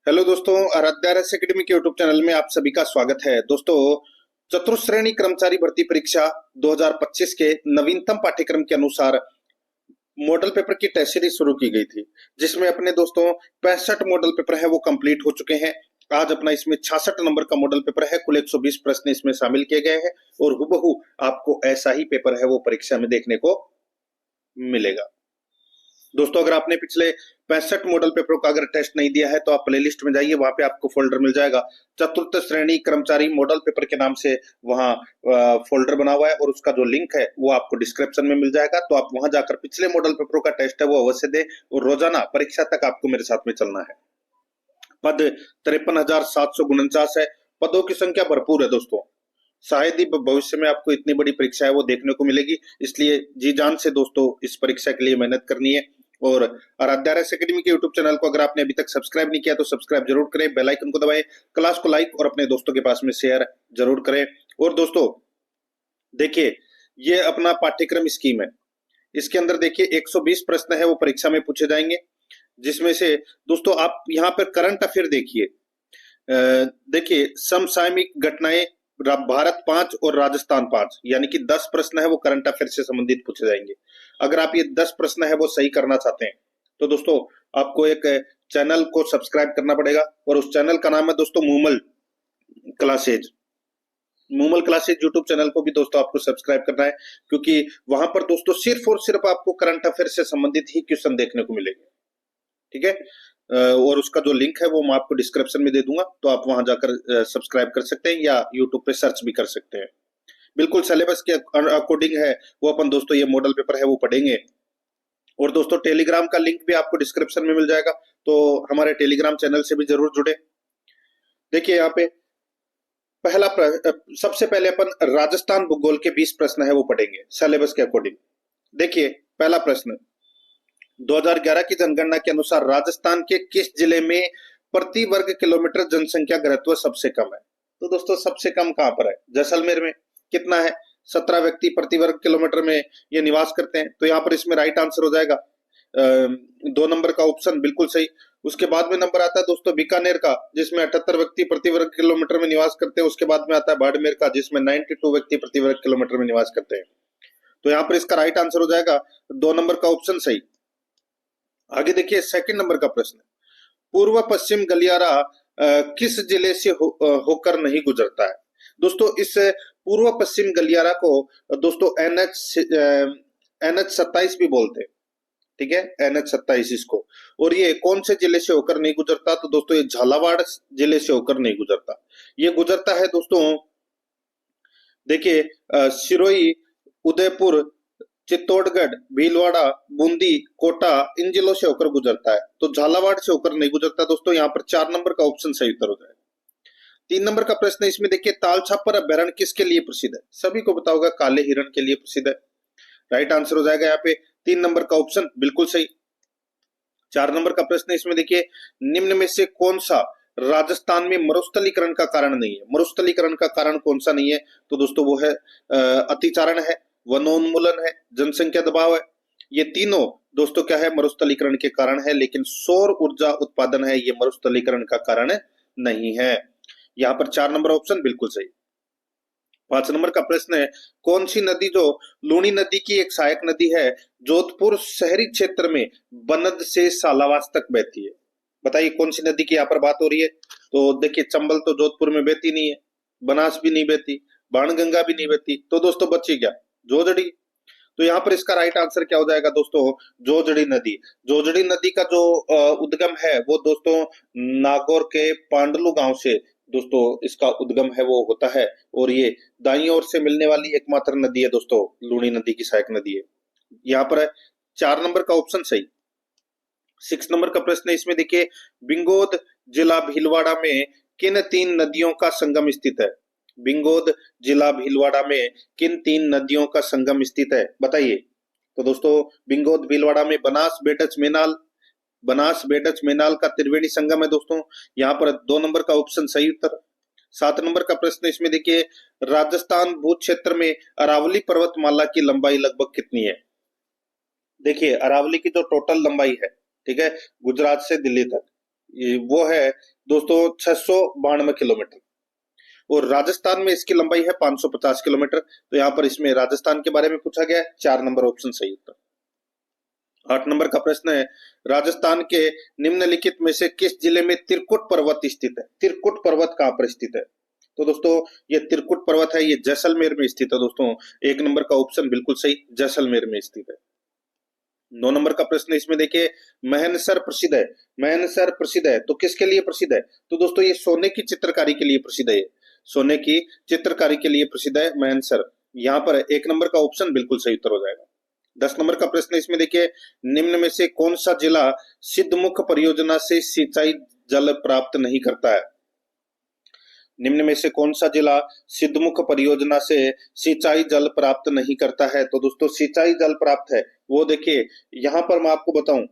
Hello दोस्तों, आराध्या रस academy के यूट्यूब चैनल में आप सभी का स्वागत है। दोस्तों, चतुर्थ श्रेणी कर्मचारी भर्ती परीक्षा 2025 के नवीनतम पाठ्यक्रम के अनुसार मॉडल पेपर की टेस्ट सीरीज शुरू की गई थी, जिसमें अपने दोस्तों 65 मॉडल पेपर है वो कंप्लीट हो चुके हैं। आज अपना इसमें 66 नंबर का मॉडल पेपर है। कुल 120 प्रश्न इसमें शामिल किए गए हैं और हुबहू आपको ऐसा ही पेपर है वो परीक्षा में देखने को मिलेगा। दोस्तों, अगर आपने पिछले 65 मॉडल पेपरों का अगर टेस्ट नहीं दिया है तो आप प्लेलिस्ट में जाइए, वहां पे आपको फोल्डर मिल जाएगा चतुर्थ श्रेणी कर्मचारी मॉडल पेपर के नाम से। वहां फोल्डर बना हुआ है और उसका जो लिंक है वो आपको डिस्क्रिप्शन में मिल जाएगा। तो आप वहां जाकर पिछले मॉडल पेपरों का टेस्ट है वो अवश्य दें और रोजाना परीक्षा तक आपको मेरे साथ में चलना है। पद 53,749 है। पदों की संख्या भरपूर है दोस्तों। शायद ही भविष्य में आपको इतनी बड़ी परीक्षा है वो देखने को मिलेगी, इसलिए जी जान से दोस्तों इस परीक्षा के लिए मेहनत करनी है। और आराध्या रस एकेडमी के यूट्यूब चैनल को अगर आपने अभी तक सब्सक्राइब नहीं किया तो सब्सक्राइब जरूर करें, बेल आइकन को दबाएं, क्लास को लाइक और अपने दोस्तों के पास में शेयर जरूर करें। और दोस्तों देखिए, ये अपना पाठ्यक्रम स्कीम है। इसके अंदर देखिए 120 प्रश्न है वो परीक्षा में पूछे जाएंगे, जिसमें से दोस्तों आप यहाँ पर करंट अफेयर देखिए। देखिए, समसामयिक घटनाएं भारत 5 और राजस्थान 5, यानी कि 10 प्रश्न है वो करंट अफेयर से संबंधित पूछे जाएंगे। अगर आप ये 10 प्रश्न है वो सही करना चाहते हैं तो दोस्तों आपको एक चैनल को सब्सक्राइब करना पड़ेगा और उस चैनल का नाम है दोस्तों Moomal classes. Moomal classes YouTube channel को भी दोस्तों आपको सब्सक्राइब करना है, क्योंकि वहां पर दोस्तों सिर्फ और सिर्फ आपको करंट अफेयर से संबंधित ही क्वेश्चन देखने को मिलेंगे। ठीक है, और उसका जो लिंक है वो मैं आपको डिस्क्रिप्शन में दे दूंगा, तो आप वहां जाकर सब्सक्राइब कर सकते हैं या यूट्यूब पे सर्च भी कर सकते हैं। बिल्कुल सिलेबस के अकॉर्डिंग है वो अपन दोस्तों ये मॉडल पेपर है वो पढ़ेंगे। और दोस्तों टेलीग्राम का लिंक भी आपको डिस्क्रिप्शन में मिल जाएगा, तो हमारे टेलीग्राम चैनल से भी जरूर जुड़े। देखिए यहाँ पे सबसे पहले अपन राजस्थान भूगोल के 20 प्रश्न है वो पढ़ेंगे सिलेबस के अकॉर्डिंग। देखिए पहला प्रश्न, 2011 की जनगणना के अनुसार राजस्थान के किस जिले में प्रति वर्ग किलोमीटर जनसंख्या घनत्व सबसे कम है? तो दोस्तों सबसे कम कहां पर है? जैसलमेर में। कितना है? 17 व्यक्ति प्रति वर्ग किलोमीटर में ये निवास करते हैं। तो यहाँ पर इसमें राइट आंसर हो जाएगा 2 नंबर का ऑप्शन, बिल्कुल सही। उसके बाद में नंबर आता है दोस्तों बीकानेर का, जिसमें 78 व्यक्ति प्रति वर्ग किलोमीटर में निवास करते हैं। उसके बाद में आता है बाड़मेर का, जिसमें 92 व्यक्ति प्रति वर्ग किलोमीटर में निवास करते हैं। तो यहाँ पर इसका राइट आंसर हो जाएगा 2 नंबर का ऑप्शन सही। आगे देखिए सेकंड नंबर का प्रश्न, पूर्व पश्चिम गलियारा किस जिले से होकर नहीं गुजरता है? दोस्तों इस पूर्व पश्चिम गलियारा को दोस्तों NH 27 भी बोलते हैं। ठीक है, NH 27 इसको। और ये कौन से जिले से होकर नहीं गुजरता? तो दोस्तों ये झालावाड़ जिले से होकर नहीं गुजरता। ये गुजरता है दोस्तों, देखिए सिरोही, उदयपुर, चित्तौड़गढ़, भीलवाड़ा, बूंदी, कोटा, इन जिलों से होकर गुजरता है। तो झालावाड़ से होकर नहीं गुजरता दोस्तों। यहाँ पर 4 नंबर का ऑप्शन सही उत्तर हो जाएगा। 3 नंबर का प्रश्न इसमें देखिए, तालछापर अभ्यारण्य किसके लिए प्रसिद्ध है? सभी को पता होगा, काले हिरण के लिए प्रसिद्ध है। राइट आंसर हो जाएगा यहाँ पे 3 नंबर का ऑप्शन, बिल्कुल सही। 4 नंबर का प्रश्न इसमें देखिए, निम्न में से कौन सा राजस्थान में मरुस्थलीकरण का कारण नहीं है? मरुस्थलीकरण का कारण कौन सा नहीं है? तो दोस्तों वो है अतिचारण है, वनोन्मूलन है, जनसंख्या दबाव है। ये तीनों दोस्तों क्या है? मरुस्थलीकरण के कारण है, लेकिन सौर ऊर्जा उत्पादन है ये मरुस्थलीकरण का कारण नहीं है। यहाँ पर 4 नंबर ऑप्शन बिल्कुल सही। 5 नंबर का प्रश्न है, कौन सी नदी जो लूणी नदी की एक सहायक नदी है, जोधपुर शहरी क्षेत्र में बनद से सालावास तक बहती है? बताइए कौन सी नदी की यहाँ पर बात हो रही है? तो देखिए चंबल तो जोधपुर में बहती नहीं है, बनास भी नहीं बहती, बाणगंगा भी नहीं बहती, तो दोस्तों बची क्या? जोजड़ी। तो यहाँ पर इसका राइट आंसर क्या हो जाएगा दोस्तों? जोजड़ी नदी। जोजड़ी नदी का जो उद्गम है वो दोस्तों नागौर के पांडलू गांव से दोस्तों इसका उद्गम है वो होता है। और ये दाईं ओर से मिलने वाली एकमात्र नदी है दोस्तों, लूणी नदी की सहायक नदी है। यहाँ पर है 4 नंबर का ऑप्शन सही। 6 नंबर का प्रश्न है इसमें देखिए, बिंगोद जिला भीलवाड़ा में किन 3 नदियों का संगम स्थित है? बिंगोद जिला भीलवाड़ा में किन 3 नदियों का संगम स्थित है? बताइए। तो दोस्तों बिंगोद भीलवाड़ा में बनास, बेटच, मेनाल, बनास, बेटच, मेनाल का त्रिवेणी संगम है दोस्तों। यहाँ पर 2 नंबर का ऑप्शन सही उत्तर। 7 नंबर का प्रश्न इसमें देखिए, राजस्थान भू क्षेत्र में अरावली पर्वतमाला की लंबाई लगभग कितनी है? देखिए अरावली की जो टोटल लंबाई है, ठीक है, गुजरात से दिल्ली तक, वो है दोस्तों 692 किलोमीटर, और राजस्थान में इसकी लंबाई है 550 किलोमीटर। तो यहाँ पर इसमें राजस्थान के बारे में पूछा गया है, 4 नंबर ऑप्शन सही उत्तर। 8 नंबर का प्रश्न है, राजस्थान के निम्नलिखित में से किस जिले में त्रिकुट पर्वत स्थित है? त्रिकुट पर्वत कहाँ पर स्थित है? तो दोस्तों ये त्रिकुट पर्वत है, ये जैसलमेर में स्थित है दोस्तों। 1 नंबर का ऑप्शन बिल्कुल सही, जैसलमेर में स्थित है। 9 नंबर का प्रश्न इसमें देखिए, महनसर प्रसिद्ध है। महनसर प्रसिद्ध है तो किसके लिए प्रसिद्ध है? तो दोस्तों ये सोने की चित्रकारी के लिए प्रसिद्ध है। सोने की चित्रकारी के लिए प्रसिद्ध है महनसर। यहाँ पर 1 नंबर का ऑप्शन बिल्कुल सही उत्तर हो जाएगा। 10 नंबर का प्रश्न इसमें देखिए, निम्न में से कौन सा जिला सिद्धमुख परियोजना से सिंचाई जल प्राप्त नहीं करता है? निम्न में से कौन सा जिला सिद्धमुख परियोजना से सिंचाई जल प्राप्त नहीं करता है? तो दोस्तों सिंचाई जल प्राप्त है वो देखिए, यहाँ पर मैं आपको बताऊं,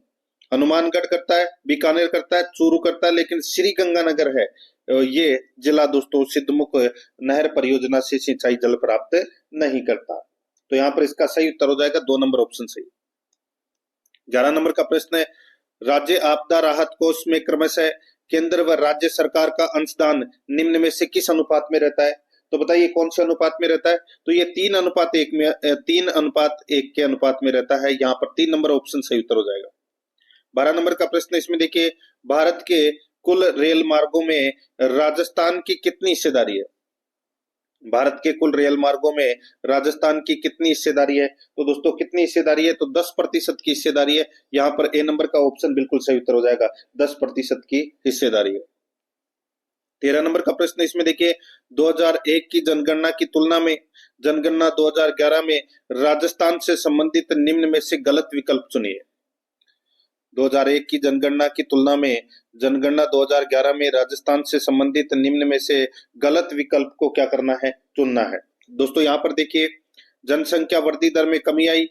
हनुमानगढ़ करता है, बीकानेर करता है, चूरू करता है, लेकिन श्री गंगानगर है ये जिला दोस्तों सिद्धमुख नहर परियोजना से सिंचाई जल प्राप्त नहीं करता। तो यहाँ पर इसका सही उत्तर हो जाएगा 2 नंबर ऑप्शन सही। 11 नंबर का प्रश्न है, राज्य आपदा राहत कोष में क्रमशः केंद्र व राज्य सरकार का अंशदान निम्न में से किस अनुपात में रहता है? तो बताइए कौन से अनुपात में रहता है? तो ये 3:1 में 3:1 के अनुपात में रहता है। यहाँ पर 3 नंबर ऑप्शन सही उत्तर हो जाएगा। 12 नंबर का प्रश्न इसमें देखिए, भारत के कुल रेल मार्गों में राजस्थान की कितनी हिस्सेदारी है? भारत के कुल रेल मार्गों में राजस्थान की कितनी हिस्सेदारी है? तो दोस्तों कितनी हिस्सेदारी है? तो 10% की हिस्सेदारी है। यहाँ पर ए नंबर का ऑप्शन बिल्कुल सही उत्तर हो जाएगा, 10% की हिस्सेदारी है। 13 नंबर का प्रश्न इसमें देखिए, 2001 की जनगणना की तुलना में जनगणना 2011 में राजस्थान से संबंधित निम्न में से गलत विकल्प चुनिए। 2001 की जनगणना की तुलना में जनगणना 2011 में राजस्थान से संबंधित निम्न में से गलत विकल्प को क्या करना है? चुनना है। दोस्तों यहाँ पर देखिए, जनसंख्या वृद्धि दर में कमी आई,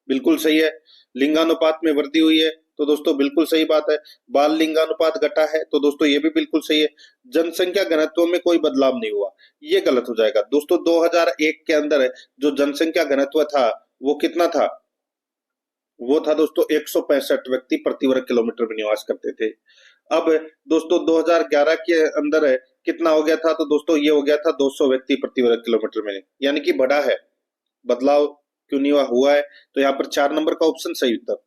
बिल्कुल सही है। लिंगानुपात में वृद्धि हुई है, तो दोस्तों बिल्कुल सही बात है। बाल लिंगानुपात घटा है, तो दोस्तों ये भी बिल्कुल सही है। जनसंख्या घनत्व में कोई बदलाव नहीं हुआ, ये गलत हो जाएगा। दोस्तों 2001 के अंदर जो जनसंख्या घनत्व था वो कितना था? वो था दोस्तों 165 व्यक्ति प्रति वर्ग किलोमीटर में निवास करते थे। अब दोस्तों 2011 के अंदर कितना हो गया था? तो दोस्तों ये हो गया था 200 व्यक्ति प्रति वर्ग किलोमीटर में, यानी कि बढ़ा है। बदलाव क्यों नहीं हुआ है? तो यहाँ पर 4 नंबर का ऑप्शन सही उत्तर।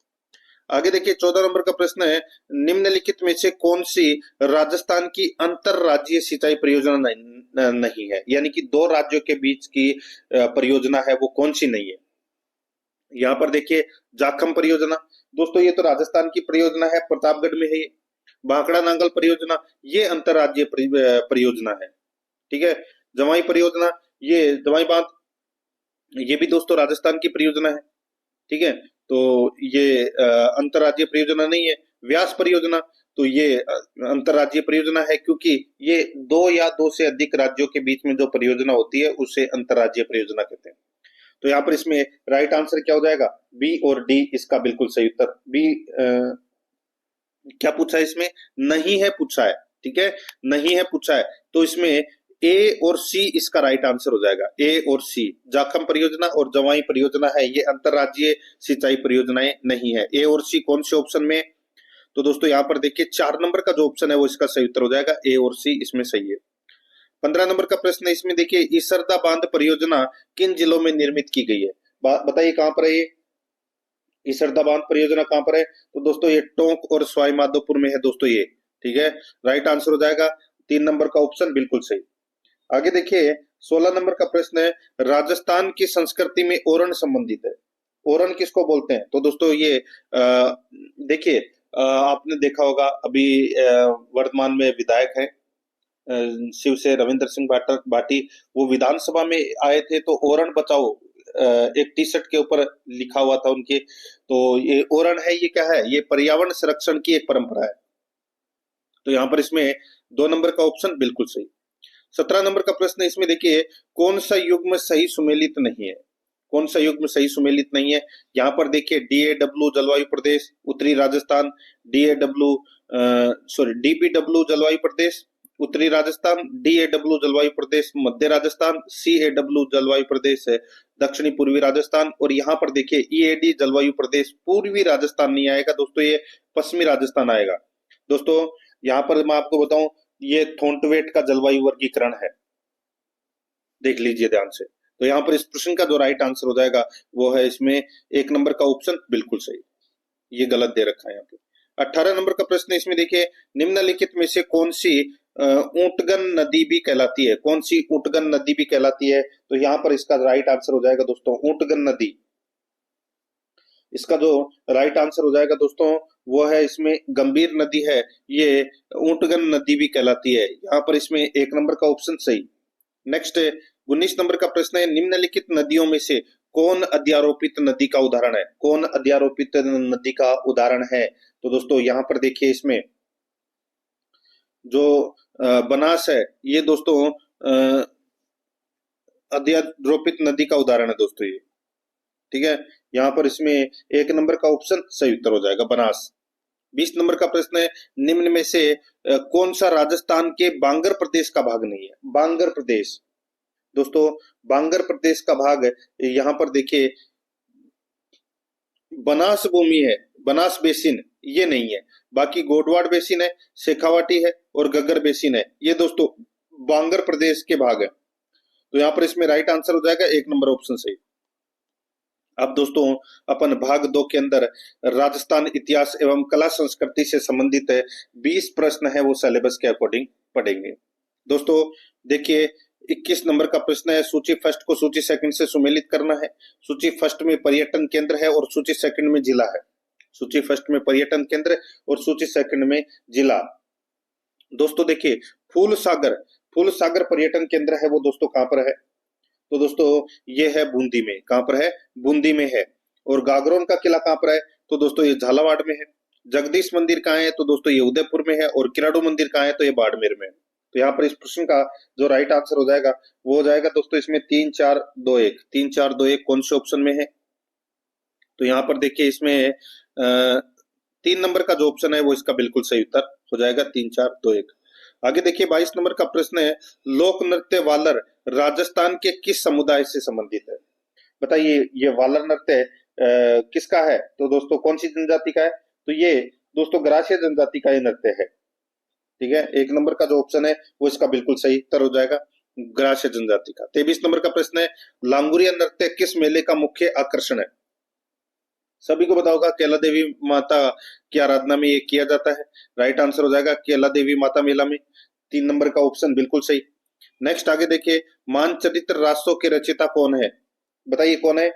आगे देखिए 14 नंबर का प्रश्न है, निम्नलिखित में से कौन सी राजस्थान की अंतरराज्यीय सिंचाई परियोजना नहीं है? यानी कि 2 राज्यों के बीच की परियोजना है, वो कौन सी नहीं है? यहाँ पर देखिए, जाखम परियोजना, दोस्तों ये तो राजस्थान की परियोजना है, प्रतापगढ़ में है ये। भाखड़ा नांगल परियोजना, ये अंतरराज्यीय परियोजना है, ठीक है। जवाई परियोजना, ये जवाई बांध, ये भी दोस्तों राजस्थान की परियोजना है, ठीक है। तो ये अंतरराज्यीय परियोजना नहीं है। व्यास परियोजना, तो ये अंतरराज्यीय परियोजना है, क्योंकि ये 2 या 2 से अधिक राज्यों के बीच में जो परियोजना होती है उसे अंतरराज्यीय परियोजना कहते हैं। तो यहाँ पर इसमें राइट आंसर क्या हो जाएगा? बी और डी इसका बिल्कुल सही उत्तर। बी क्या पूछा है इसमें? नहीं है पूछा है, ठीक है, नहीं है पूछा है। तो इसमें ए और सी इसका राइट आंसर हो जाएगा, ए और सी। जाखम परियोजना और जवाई परियोजना है, ये अंतरराज्यीय सिंचाई परियोजनाएं नहीं है। ए और सी कौन से ऑप्शन में? तो दोस्तों यहाँ पर देखिए 4 नंबर का जो ऑप्शन है वो इसका सही उत्तर हो जाएगा, ए और सी इसमें सही है। 15 नंबर का प्रश्न है इसमें देखिए, ईसरदा बांध परियोजना किन जिलों में निर्मित की गई है? बताइए कहां पर है ये ईसरदा बांध परियोजना? कहां पर है? तो दोस्तों ये टोंक और सवाई माधोपुर में है दोस्तों ये, ठीक है। राइट आंसर हो जाएगा 3 नंबर का ऑप्शन बिल्कुल सही। आगे देखिए 16 नंबर का प्रश्न है, राजस्थान की संस्कृति में ओरण संबंधित है। ओरण किसको बोलते हैं? तो दोस्तों ये देखिए, आपने देखा होगा अभी वर्तमान में विधायक हैं शिव से रविंद्र सिंह भाटी, वो विधानसभा में आए थे, तो ओरण बचाओ एक टी शर्ट के ऊपर लिखा हुआ था उनके। तो ये ओरण है, ये क्या है? ये पर्यावरण संरक्षण की एक परंपरा है। तो यहाँ पर इसमें 2 नंबर का ऑप्शन बिल्कुल सही। 17 नंबर का प्रश्न इसमें देखिए, कौन सा युग्म सही सुमेलित नहीं है? कौन सा युग्म सही सुमेलित नहीं है? यहाँ पर देखिए DAW जलवायु प्रदेश उत्तरी राजस्थान, DPW जलवायु प्रदेश उत्तरी राजस्थान, DAW जलवायु प्रदेश मध्य राजस्थान, CAW जलवायु प्रदेश है दक्षिणी पूर्वी राजस्थान, और यहाँ पर देखिए EAD जलवायु प्रदेश पूर्वी राजस्थान नहीं आएगा दोस्तों, ये पश्चिमी राजस्थान आएगा। दोस्तों यहाँ पर मैं आपको बताऊं, ये थोंटवेट का जलवायु वर्गीकरण है, देख लीजिए ध्यान से। तो यहाँ पर इस प्रश्न का जो राइट आंसर हो जाएगा वो है इसमें एक नंबर का ऑप्शन बिल्कुल सही, ये गलत दे रखा है यहाँ पे। 18 नंबर का प्रश्न है, इसमें देखिए निम्नलिखित में से कौन सी ऊंटगन नदी भी कहलाती है, कौन सी ऊंटगन नदी भी कहलाती है? तो यहाँ पर इसका राइट आंसर हो जाएगा दोस्तों ऊंटगन नदी। इसका जो राइट आंसर हो जाएगा दोस्तों वो है इसमें गंभीर नदी है, ये ऊंटगन नदी भी कहलाती है। यहाँ पर इसमें एक नंबर का ऑप्शन सही। नेक्स्ट 19 नंबर का प्रश्न है, निम्नलिखित नदियों में से कौन अध्यारोपित नदी का उदाहरण है? कौन अध्यारोपित नदी का उदाहरण है? तो दोस्तों यहाँ पर देखिए इसमें जो बनास है ये दोस्तों अध्यारोपित नदी का उदाहरण है दोस्तों ये, ठीक है। यहाँ पर इसमें एक नंबर का ऑप्शन सही उत्तर हो जाएगा बनास। 20 नंबर का प्रश्न है, निम्न में से कौन सा राजस्थान के बांगर प्रदेश का भाग नहीं है? बांगर प्रदेश दोस्तों, बांगर प्रदेश का भाग यहाँ पर देखिए बनास भूमि है, बनास बेसिन ये नहीं है, बाकी गोडवाड़ बेसिन है, शेखावाटी है और गग्गर बेसिन है, ये दोस्तों बांगर प्रदेश के भाग है। तो यहाँ पर इसमें राइट आंसर हो जाएगा एक नंबर ऑप्शन सही। अब दोस्तों अपन भाग 2 के अंदर राजस्थान इतिहास एवं कला संस्कृति से संबंधित 20 प्रश्न है वो सिलेबस के अकॉर्डिंग पढ़ेंगे। दोस्तों देखिए 21 नंबर का प्रश्न है, सूची फर्स्ट को सूची सेकंड से सुमेलित करना है। सूची फर्स्ट में पर्यटन केंद्र है और सूची सेकंड में जिला है। सूची फर्स्ट में पर्यटन केंद्र और सूची सेकंड में जिला। दोस्तों देखिए फूल सागर पर्यटन केंद्र है वो दोस्तों कहां पर है? तो दोस्तों ये है बूंदी में। कहां पर है? बूंदी में है। और गागरोन का किला कहां पर है? तो दोस्तों ये झालावाड़ में है। जगदीश मंदिर कहां है? तो दोस्तों ये उदयपुर में है। और किराड़ू मंदिर कहां है? तो ये बाड़मेर में है। तो यहाँ पर इस प्रश्न का जो राइट आंसर हो जाएगा वो हो जाएगा दोस्तों इसमें 3 4 2 1। 3 4 2 1 कौन से ऑप्शन में है? तो यहाँ पर देखिए इसमें 3 नंबर का जो ऑप्शन है वो इसका बिल्कुल सही उत्तर हो जाएगा 3 4 2 1। आगे देखिए 22 नंबर का प्रश्न है, लोक नृत्य वालर राजस्थान के किस समुदाय से संबंधित है? बताइए ये वालर नृत्य किसका है? तो दोस्तों कौन सी जनजाति का है? तो ये दोस्तों ग्रासीय जनजाति का ये नृत्य है, ठीक है। एक नंबर का जो ऑप्शन है वो इसका बिल्कुल सही उत्तर हो जाएगा ग्रासीय जनजाति का। 23 नंबर का प्रश्न है, लांगुरिया नृत्य किस मेले का मुख्य आकर्षण है? सभी को पता होगा केला देवी माता की आराधना में ये किया जाता है। राइट आंसर हो जाएगा केला देवी माता मेला में। 3 नंबर का ऑप्शन बिल्कुल सही। नेक्स्ट आगे देखिए, मानचरित्र रासों के रचयिता कौन है? बताइए कौन है?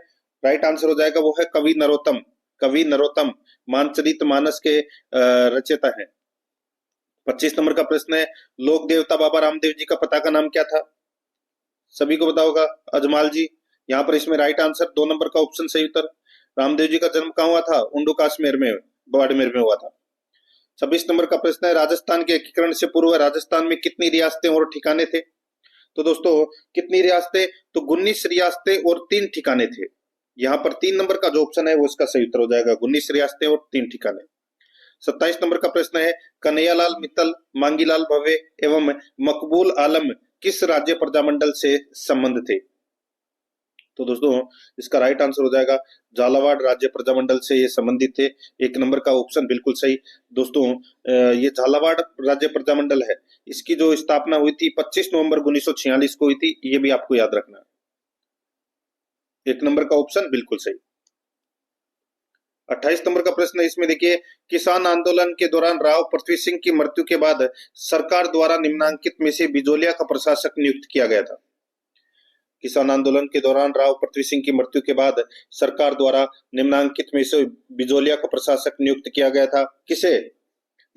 राइट आंसर हो जाएगा वो है कवि नरोत्तम। कवि नरोत्तम मानचरित मानस के रचयिता है। 25 नंबर का प्रश्न है, लोक देवता बाबा रामदेव जी का पिता का नाम क्या था? सभी को पता होगा अजमाल जी। यहाँ पर इसमें राइट आंसर 2 नंबर का ऑप्शन सही उत्तर। रामदेव जी का जन्म कहाँ हुआ था? उंडू काश्मीर में, बाड़मेर में हुआ था। 26 नंबर का प्रश्न है, राजस्थान के एकीकरण से पूर्व राजस्थान में कितनी रियासतें और ठिकाने थे? तो दोस्तों कितनी रियासतें? तो 19 रियासतें और 3 ठिकाने थे। यहाँ पर 3 नंबर का जो ऑप्शन है वो इसका सही उत्तर हो जाएगा 19 रियासतें और 3 ठिकाने। 27 नंबर का प्रश्न है, कन्हैयालाल मित्तल, मांगीलाल भव्य एवं मकबूल आलम किस राज्य प्रजामंडल से संबंध थे? तो दोस्तों इसका राइट आंसर हो जाएगा झालावाड़ राज्य प्रजामंडल से ये संबंधित थे। एक नंबर का ऑप्शन बिल्कुल सही। दोस्तों ये झालावाड़ राज्य प्रजामंडल है, इसकी जो स्थापना हुई थी 25 नवंबर 1946 को हुई थी, ये भी आपको याद रखना। एक नंबर का ऑप्शन बिल्कुल सही। 28 नंबर का प्रश्न है, इसमें देखिए किसान आंदोलन के दौरान राव पृथ्वी सिंह की मृत्यु के बाद सरकार द्वारा निम्नांकित में से बिजोलिया का प्रशासक नियुक्त किया गया था। किसान आंदोलन के दौरान राव पृथ्वी सिंह की मृत्यु के बाद सरकार द्वारा निम्नांकित में से बिजोलिया का प्रशासक नियुक्त किया गया था। किसे?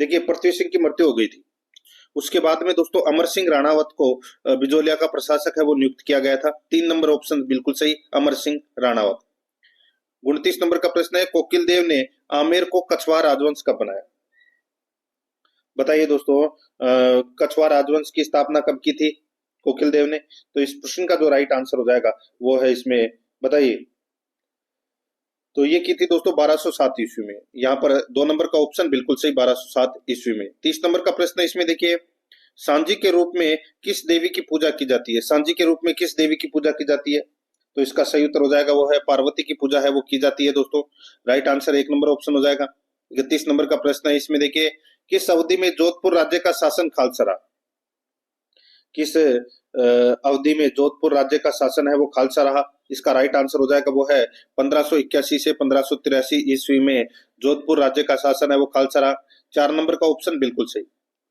देखिए पृथ्वी सिंह की मृत्यु हो गई थी, उसके बाद में दोस्तों अमर सिंह राणावत को बिजोलिया का प्रशासक है वो नियुक्त किया गया था। 3 नंबर ऑप्शन बिल्कुल सही, अमर सिंह राणावत। 29 नंबर का प्रश्न है, कोकिल देव ने आमेर को कछवाहा राजवंश कब बनाया? बताइए दोस्तों कछवाहा राजवंश की स्थापना कब की थी कोकिल देव ने? तो इस प्रश्न का जो राइट आंसर हो जाएगा वो है इसमें, बताइए। तो ये की थी दोस्तों 1207 ईस्वी में। यहाँ पर 2 नंबर का ऑप्शन बिल्कुल सही, 1207 ईस्वी में। 30 नंबर का प्रश्न है, इसमें देखिए सांझी के रूप में किस देवी की पूजा की जाती है? सांझी के रूप में किस देवी की पूजा की जाती है? तो इसका सही उत्तर हो जाएगा वो है पार्वती की पूजा है वो की जाती है दोस्तों। राइट आंसर 1 नंबर ऑप्शन हो जाएगा। 31 नंबर का प्रश्न है, इसमें देखिए किस अवधि में जोधपुर राज्य का शासन खालसा रहा? किस अवधि में जोधपुर राज्य का शासन है वो खालसा रहा? इसका राइट आंसर हो जाएगा वो है 1581 से 1583 ईस्वी में जोधपुर राज्य का शासन है वो खालसा रहा। 4 नंबर का ऑप्शन बिल्कुल सही।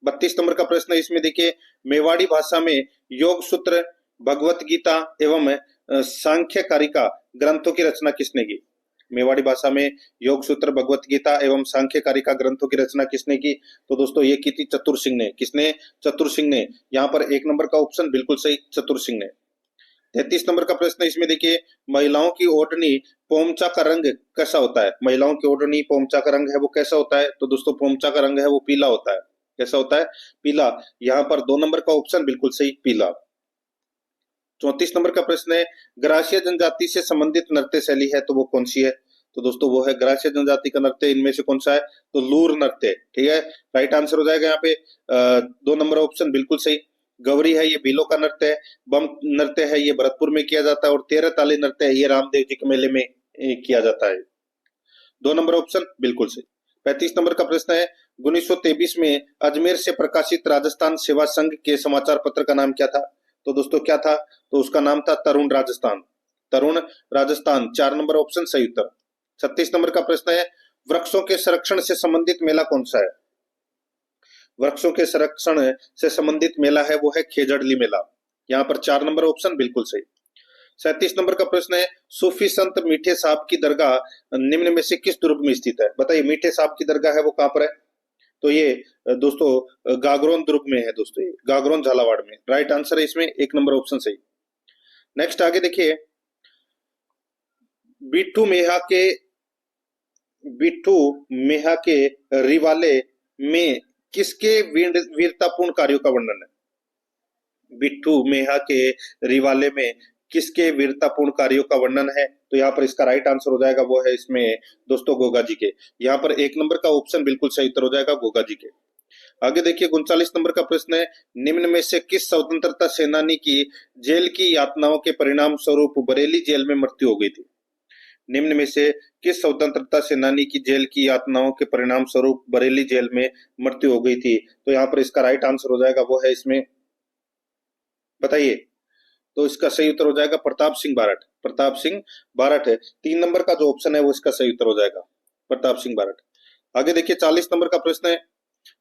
32 नंबर का प्रश्न है, इसमें देखिए मेवाड़ी भाषा में योग सूत्र, भगवत गीता एवं सांख्य कारिका ग्रंथों की रचना किसने की? मेवाड़ी भाषा में योग सूत्र, भगवत गीता एवं सांख्य कारिका ग्रंथों की रचना किसने की? तो दोस्तों ये की थी चतुर सिंह ने। किसने? चतुर सिंह ने। यहाँ पर 1 नंबर का ऑप्शन बिल्कुल सही, चतुर सिंह ने। 33 नंबर का प्रश्न है, इसमें देखिए महिलाओं की ओढ़नी पोमचा का रंग कैसा होता है? महिलाओं की ओढ़नी पोमचा का रंग है वो कैसा होता है? तो दोस्तों पोमचा का रंग है वो पीला होता है। कैसा होता है? पीला। यहाँ पर 2 नंबर का ऑप्शन बिल्कुल सही, पीला। 34 नंबर का प्रश्न है, ग्रासीय जनजाति से संबंधित नृत्य शैली है तो वो कौन सी है? तो दोस्तों वो है ग्रासीय जनजाति का नृत्य, इनमें से कौन सा है? तो लूर नृत्य। ठीक है, राइट आंसर हो जाएगा यहाँ पे 2 नंबर ऑप्शन बिल्कुल सही। गौरी है ये भीलों का नृत्य है। बम नृत्य है ये भरतपुर में किया जाता है। और 13 ताली नृत्य है ये रामदेव जी के मेले में किया जाता है। 2 नंबर ऑप्शन बिल्कुल सही। 35 नंबर का प्रश्न है, 1923 में अजमेर से प्रकाशित राजस्थान सेवा संघ के समाचार पत्र का नाम क्या था? तो दोस्तों क्या था? तो उसका नाम था तरुण राजस्थान। तरुण राजस्थान। 4 नंबर ऑप्शन सही उत्तर। 36 नंबर का प्रश्न है, वृक्षों के संरक्षण से संबंधित मेला कौन सा है? वृक्षों के संरक्षण से संबंधित मेला है वो है खेजड़ली मेला। यहाँ पर 4 नंबर ऑप्शन बिल्कुल सही। 37 नंबर का प्रश्न है, सूफी संत मीठे साहब की दरगाह निम्न में से किस दुर्ग में स्थित है? बताइए मीठे साहब की दरगाह है वो कहां पर है? तो ये दोस्तों गागरोन दुर्ग में है दोस्तों, ये गागरोन झालावाड़ में। राइट आंसर है इसमें 1 नंबर ऑप्शन सही। नेक्स्ट आगे देखिए, बिट्टू मेहा के रिवाले में किसके वीरतापूर्ण कार्यों का वर्णन है? बिट्टू मेहा के रिवाले में किसके वीरतापूर्ण कार्यों का वर्णन है? तो यहाँ पर इसका राइट आंसर हो जाएगा वो है इसमें दोस्तों गोगा जी के। यहाँ पर 1 नंबर का ऑप्शन बिल्कुल सही उत्तर हो जाएगा गोगा जी के। आगे देखिए 39 नंबर का प्रश्न है, निम्न में से किस स्वतंत्रता सेनानी की जेल की यातनाओं के परिणाम स्वरूप बरेली जेल में मृत्यु हो गई थी? निम्न में से किस स्वतंत्रता सेनानी की जेल की यातनाओं के परिणाम स्वरूप बरेली जेल में मृत्यु हो गई थी? तो यहाँ पर इसका राइट आंसर हो जाएगा वो है इसमें, बताइए। तो इसका सही उत्तर हो जाएगा प्रताप सिंह बारठ। प्रताप सिंह बारठ है। 3 नंबर का जो ऑप्शन है वो इसका सही उत्तर हो जाएगा, प्रताप सिंह बारठ। आगे देखिए 40 नंबर का प्रश्न है,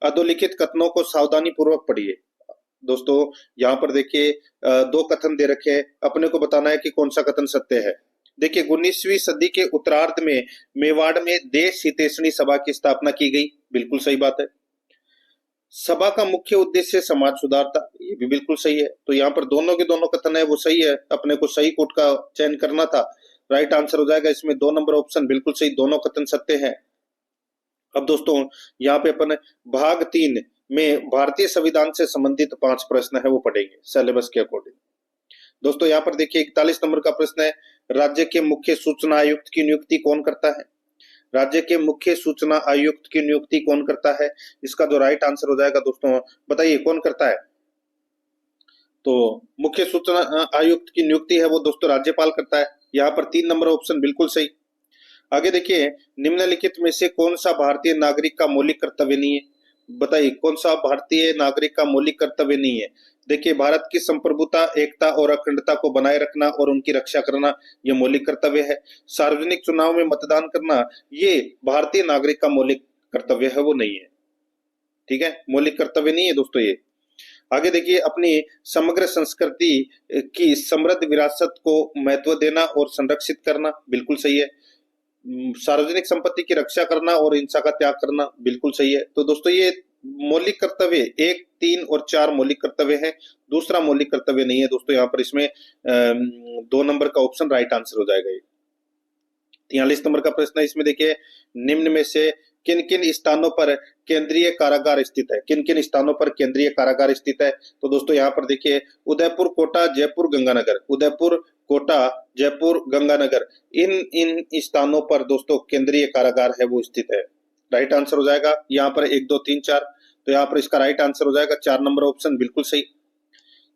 अधोलिखित कथनों को सावधानी पूर्वक पढ़िए। दोस्तों यहाँ पर देखिए 2 कथन दे रखे हैं, अपने को बताना है कि कौन सा कथन सत्य है। देखिए 19वीं सदी के उत्तरार्ध में मेवाड़ में देश हितैषणी सभा की स्थापना की गई, बिल्कुल सही बात है। सभा का मुख्य उद्देश्य समाज सुधार था, ये भी बिल्कुल सही है। तो यहाँ पर दोनों के दोनों कथन है वो सही है, अपने को सही कोट का चयन करना था। राइट आंसर हो जाएगा इसमें 2 नंबर ऑप्शन बिल्कुल सही, दोनों कथन सत्य है। अब दोस्तों यहाँ पे अपन भाग 3 में भारतीय संविधान से संबंधित 5 प्रश्न है वो पढ़ेंगे सिलेबस के अकॉर्डिंग। दोस्तों यहाँ पर देखिए 41 नंबर का प्रश्न है, राज्य के मुख्य सूचना आयुक्त की नियुक्ति कौन करता है? राज्य के मुख्य सूचना आयुक्त की नियुक्ति कौन करता है? इसका जो राइट आंसर हो जाएगा दोस्तों, बताइए कौन करता है? तो मुख्य सूचना आयुक्त की नियुक्ति है वो दोस्तों राज्यपाल करता है। यहाँ पर 3 नंबर ऑप्शन बिल्कुल सही। आगे देखिए, निम्नलिखित में से कौन सा भारतीय नागरिक का मौलिक कर्तव्य नहीं है? बताइए कौन सा भारतीय नागरिक का मौलिक कर्तव्य नहीं है? देखिए भारत की संप्रभुता, एकता और अखंडता को बनाए रखना और उनकी रक्षा करना ये मौलिक कर्तव्य है। सार्वजनिक चुनाव में मतदान करना ये भारतीय नागरिक का मौलिक कर्तव्य है वो नहीं है। ठीक है, मौलिक कर्तव्य नहीं है दोस्तों ये। आगे देखिए, अपनी समग्र संस्कृति की समृद्ध विरासत को महत्व देना और संरक्षित करना बिल्कुल सही है। सार्वजनिक संपत्ति की रक्षा करना और हिंसा का त्याग करना बिल्कुल सही है। तो दोस्तों ये मौलिक कर्तव्य 1, 3 और 4 मौलिक कर्तव्य है, दूसरा मौलिक कर्तव्य नहीं है दोस्तों। यहाँ पर इसमें 2 नंबर का ऑप्शन राइट आंसर हो जाएगा। 43 नंबर का प्रश्न है, इसमें देखिए निम्न में से किन किन स्थानों पर केंद्रीय कारागार स्थित है? किन किन स्थानों पर केंद्रीय कारागार स्थित है? तो दोस्तों यहाँ पर देखिए उदयपुर, कोटा, जयपुर, गंगानगर। उदयपुर, कोटा, जयपुर, गंगानगर, इन स्थानों पर दोस्तों केंद्रीय कारागार है वो स्थित है। राइट आंसर हो जाएगा यहाँ पर 1, 2, 3, 4। तो यहाँ पर इसका राइट आंसर हो जाएगा 4 नंबर ऑप्शन बिल्कुल सही।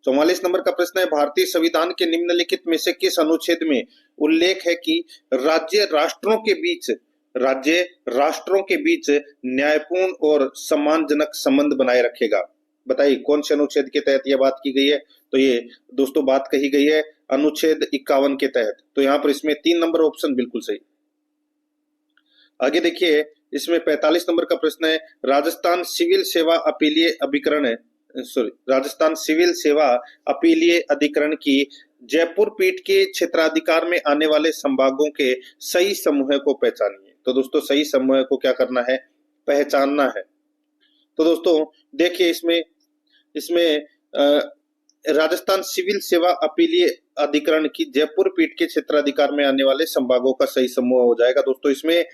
44 नंबर का प्रश्न है, भारतीय संविधान के निम्नलिखित में से किस अनुच्छेद में उल्लेख है कि राज्य राष्ट्रों के बीच राज्य राष्ट्रों के बीच न्यायपूर्ण और सम्मानजनक संबंध बनाए रखेगा। बताइए कौन से अनुच्छेद के तहत यह बात की गई है? तो ये दोस्तों बात कही गई है अनुच्छेद 51 के तहत। तो यहाँ पर इसमें 3 नंबर ऑप्शन बिल्कुल सही। आगे देखिए, इसमें 45 नंबर का प्रश्न है, राजस्थान सिविल सेवा अपीलीय अधिकरण की जयपुर पीठ के क्षेत्राधिकार में आने वाले संभागों के सही समूह को पहचानिए। तो दोस्तों सही समूह को क्या करना है? पहचानना है। तो दोस्तों देखिए, इसमें राजस्थान सिविल सेवा अपीलीय अधिकरण की जयपुर पीठ के क्षेत्राधिकार में आने वाले संभागों का सही समूह हो जाएगा दोस्तों इसमें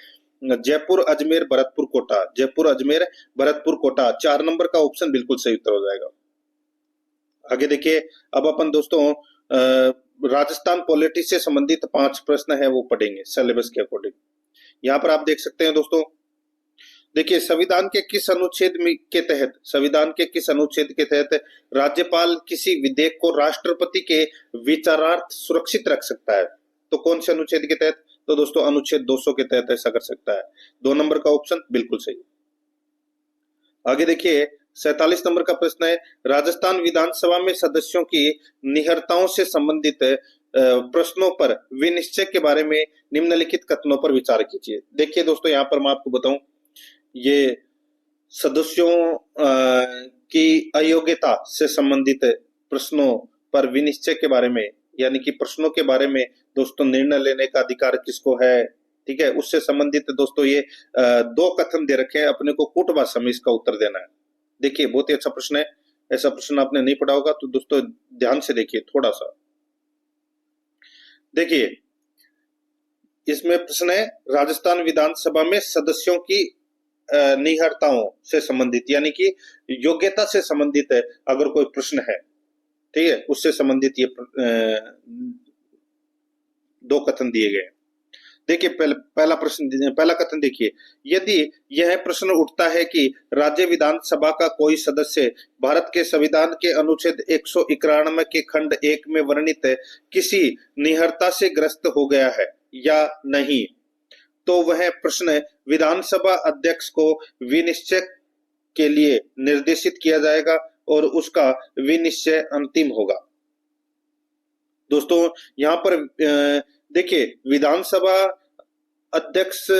जयपुर, अजमेर, भरतपुर, कोटा। जयपुर, अजमेर, भरतपुर, कोटा। 4 नंबर का ऑप्शन बिल्कुल सही उत्तर हो जाएगा। आगे देखिए, अब अपन दोस्तों राजस्थान पॉलिटी से संबंधित 5 प्रश्न है वो पढ़ेंगे सिलेबस के अकॉर्डिंग। यहाँ पर आप देख सकते हैं दोस्तों, देखिए संविधान के किस अनुच्छेद के तहत राज्यपाल किसी विधेयक को राष्ट्रपति के विचारार्थ सुरक्षित रख सकता है? तो कौन से अनुच्छेद के तहत? तो दोस्तों अनुच्छेद 200 के तहत ऐसा कर सकता है। 2 नंबर का ऑप्शन बिल्कुल सही। आगे देखिए, 47 नंबर का प्रश्न है, राजस्थान विधानसभा में सदस्यों की निहरताओं से संबंधित प्रश्नों पर विनिश्चय के बारे में निम्नलिखित कथनों पर विचार कीजिए। देखिए दोस्तों, यहाँ पर मैं आपको बताऊं, ये सदस्यों की अयोग्यता से संबंधित प्रश्नों पर विनिश्चय के बारे में, यानी कि प्रश्नों के बारे में दोस्तों निर्णय लेने का अधिकार किसको है, ठीक है, उससे संबंधित दोस्तों ये 2 कथन दे रखे हैं। अपने को कूट भाषा में इसका उत्तर देना है। देखिए बहुत ही अच्छा प्रश्न है। ऐसा प्रश्न आपने नहीं पढ़ा होगा तो दोस्तों ध्यान से देखिए थोड़ा सा। देखिए इसमें प्रश्न है, राजस्थान विधानसभा में सदस्यों की निहरताओं से संबंधित, यानी कि योग्यता से संबंधित है अगर कोई प्रश्न है, ठीक है, उससे संबंधित ये 2 कथन दिए गए। देखिए पहला कथन देखिए, यदि यह प्रश्न उठता है कि राज्य विधानसभा का कोई सदस्य भारत के संविधान के अनुच्छेद 191 के खंड 1 में वर्णित किसी निहरता से ग्रस्त हो गया है या नहीं, तो वह प्रश्न विधानसभा अध्यक्ष को विनिश्चय के लिए निर्देशित किया जाएगा और उसका विनिश्चय अंतिम होगा। दोस्तों यहाँ पर देखिए विधानसभा अध्यक्ष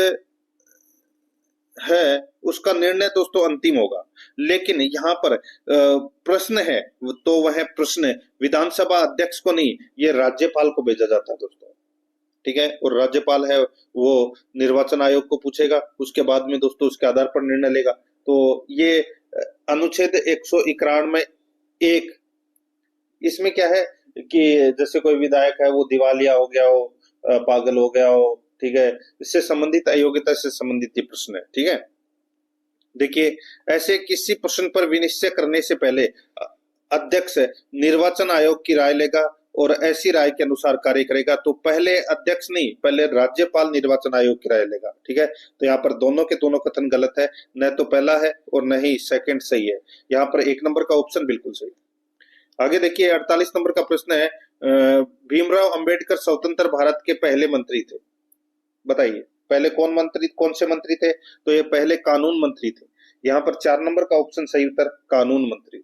है, उसका निर्णय दोस्तों अंतिम होगा, लेकिन यहाँ पर प्रश्न है तो वह प्रश्न विधानसभा अध्यक्ष को नहीं, ये राज्यपाल को भेजा जाता है दोस्तों, ठीक है, और राज्यपाल है वो निर्वाचन आयोग को पूछेगा, उसके बाद में दोस्तों उसके आधार पर निर्णय लेगा। तो ये अनुच्छेद 191(1) इसमें क्या है कि जैसे कोई विधायक है वो दिवालिया हो गया हो, पागल हो गया हो, ठीक है, इससे संबंधित अयोग्यता से संबंधित ये प्रश्न है, ठीक है। देखिए ऐसे किसी प्रश्न पर विनिश्चय करने से पहले अध्यक्ष निर्वाचन आयोग की राय लेगा और ऐसी राय के अनुसार कार्य करेगा। तो पहले अध्यक्ष नहीं, पहले राज्यपाल निर्वाचन आयोग की राय लेगा, ठीक है। तो यहाँ पर दोनों के दोनों कथन गलत है, न तो पहला है और न ही सेकंड सही है। यहाँ पर 1 नंबर का ऑप्शन बिल्कुल सही। आगे देखिए 48 नंबर का प्रश्न है, भीमराव अंबेडकर स्वतंत्र भारत के पहले मंत्री थे। बताइए पहले कौन से मंत्री थे? तो ये पहले कानून मंत्री थे। यहाँ पर 4 नंबर का ऑप्शन सही उत्तर कानून मंत्री।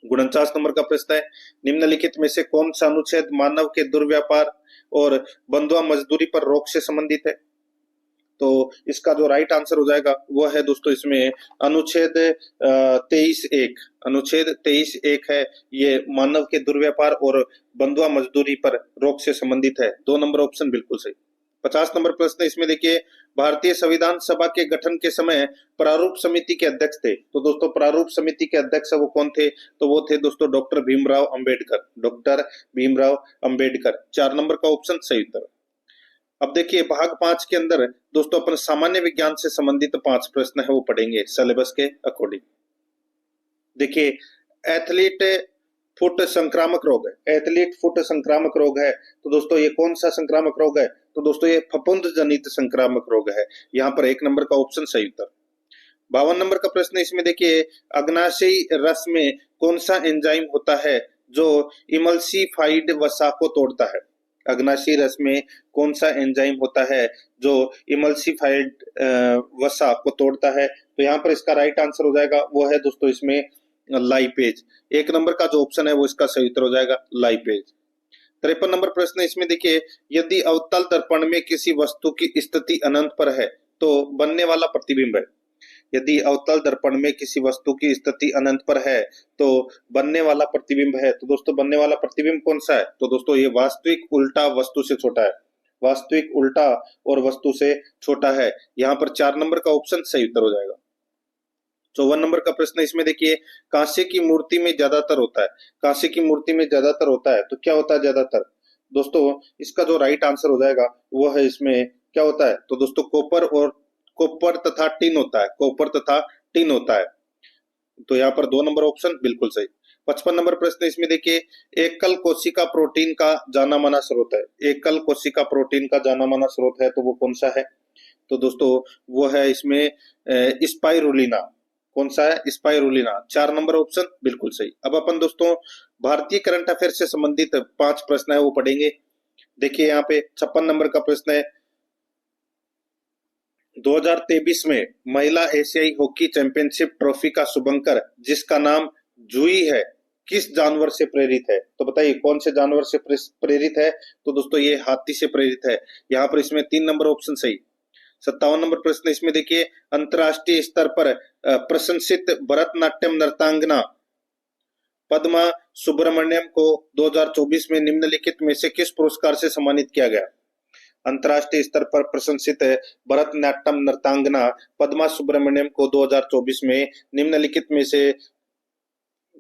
49 नंबर का प्रश्न है, निम्नलिखित में से कौन सा अनुच्छेद मानव के दुर्व्यापार और बंधुआ मजदूरी पर रोक से संबंधित है? तो इसका जो राइट आंसर हो जाएगा वो है दोस्तों इसमें अनुच्छेद 23(1). अनुच्छेद 23(1) है, ये मानव के दुर्व्यापार और बंधुआ मजदूरी पर रोक से संबंधित है। 2 नंबर ऑप्शन बिल्कुल सही। 50 नंबर प्रश्न इसमें देखिए, भारतीय संविधान सभा के गठन के समय प्रारूप समिति के अध्यक्ष थे। तो दोस्तों प्रारूप समिति के अध्यक्ष वो कौन थे? तो वो थे दोस्तों doctor Bhimrao Ambedkar. Doctor Bhimrao Ambedkar. 4 number का ऑप्शन सही उत्तर। अब देखिए भाग 5 के अंदर दोस्तों अपन सामान्य विज्ञान से संबंधित 5 प्रश्न है वो पढ़ेंगे सिलेबस के अकॉर्डिंग। देखिए एथलीट फुट संक्रामक रोग है, एथलीट फुट संक्रामक रोग है, तो दोस्तों ये कौन सा संक्रामक रोग है? तो दोस्तों ये फफूंद जनित संक्रामक रोग है। यहाँ पर 1 नंबर का ऑप्शन सही उत्तर। 52 नंबर का प्रश्न इसमें देखिए, अग्नाशयी रस में कौन सा एंजाइम होता है जो इमल्सिफाइड वसा को तोड़ता है? अग्नाशी रस में कौन सा एंजाइम होता है जो इमल्सिफाइड वसा को तोड़ता है? तो यहाँ पर इसका राइट आंसर हो जाएगा वो है दोस्तों इसमें लाइपेज। एक नंबर का जो ऑप्शन है वो इसका सही उत्तर हो जाएगा लाइपेज। 53 नंबर प्रश्न इसमें देखिए, यदि अवतल दर्पण में किसी वस्तु की स्थिति अनंत पर है तो बनने वाला प्रतिबिंब है। यदि अवतल दर्पण में किसी वस्तु की स्थिति अनंत पर है तो बनने वाला प्रतिबिंब है, तो दोस्तों बनने वाला प्रतिबिंब कौन सा है? तो दोस्तों ये वास्तविक उल्टा वस्तु से छोटा है। वास्तविक उल्टा और वस्तु से छोटा है। यहाँ पर 4 नंबर का ऑप्शन सही उत्तर हो जाएगा। 54 नंबर का प्रश्न इसमें देखिए, कांसे की मूर्ति में ज्यादातर होता है। कांसे की मूर्ति में ज्यादातर होता है तो क्या होता है ज्यादातर? दोस्तों इसका जो राइट आंसर हो जाएगा वो है इसमें क्या होता है? तो दोस्तों कॉपर तथा टिन होता है। कॉपर तथा टिन होता है। तो यहाँ पर 2 नंबर ऑप्शन बिल्कुल सही। 55 नंबर प्रश्न इसमें देखिए, एकल कोशिका प्रोटीन का जाना माना स्रोत है। एकल कोशिका प्रोटीन का जाना माना स्रोत है तो वो कौन सा है? तो दोस्तों वो है इसमें स्पाइरुलिना। कौन सा है? स्पाइरुलिना। 4 नंबर ऑप्शन बिल्कुल सही। अब अपन दोस्तों भारतीय करंट अफेयर से संबंधित 5 प्रश्न है वो पढ़ेंगे। देखिए यहाँ पे 56 नंबर का प्रश्न है, 2023 में महिला एशियाई हॉकी चैंपियनशिप ट्रॉफी का शुभंकर जिसका नाम जूही है, किस जानवर से प्रेरित है? तो बताइए कौन से जानवर से प्रेरित है? तो दोस्तों ये हाथी से प्रेरित है। यहाँ पर इसमें 3 नंबर ऑप्शन सही। 57 नंबर प्रश्न इसमें देखिए, अंतरराष्ट्रीय स्तर पर प्रशंसित भरतनाट्यम नर्तांगना पद्मा सुब्रमण्यम को 2024 में निम्नलिखित में से किस पुरस्कार से सम्मानित किया गया? अंतरराष्ट्रीय स्तर पर प्रशंसित भरतनाट्यम नर्तांगना पद्मा सुब्रमण्यम को 2024 में निम्नलिखित में से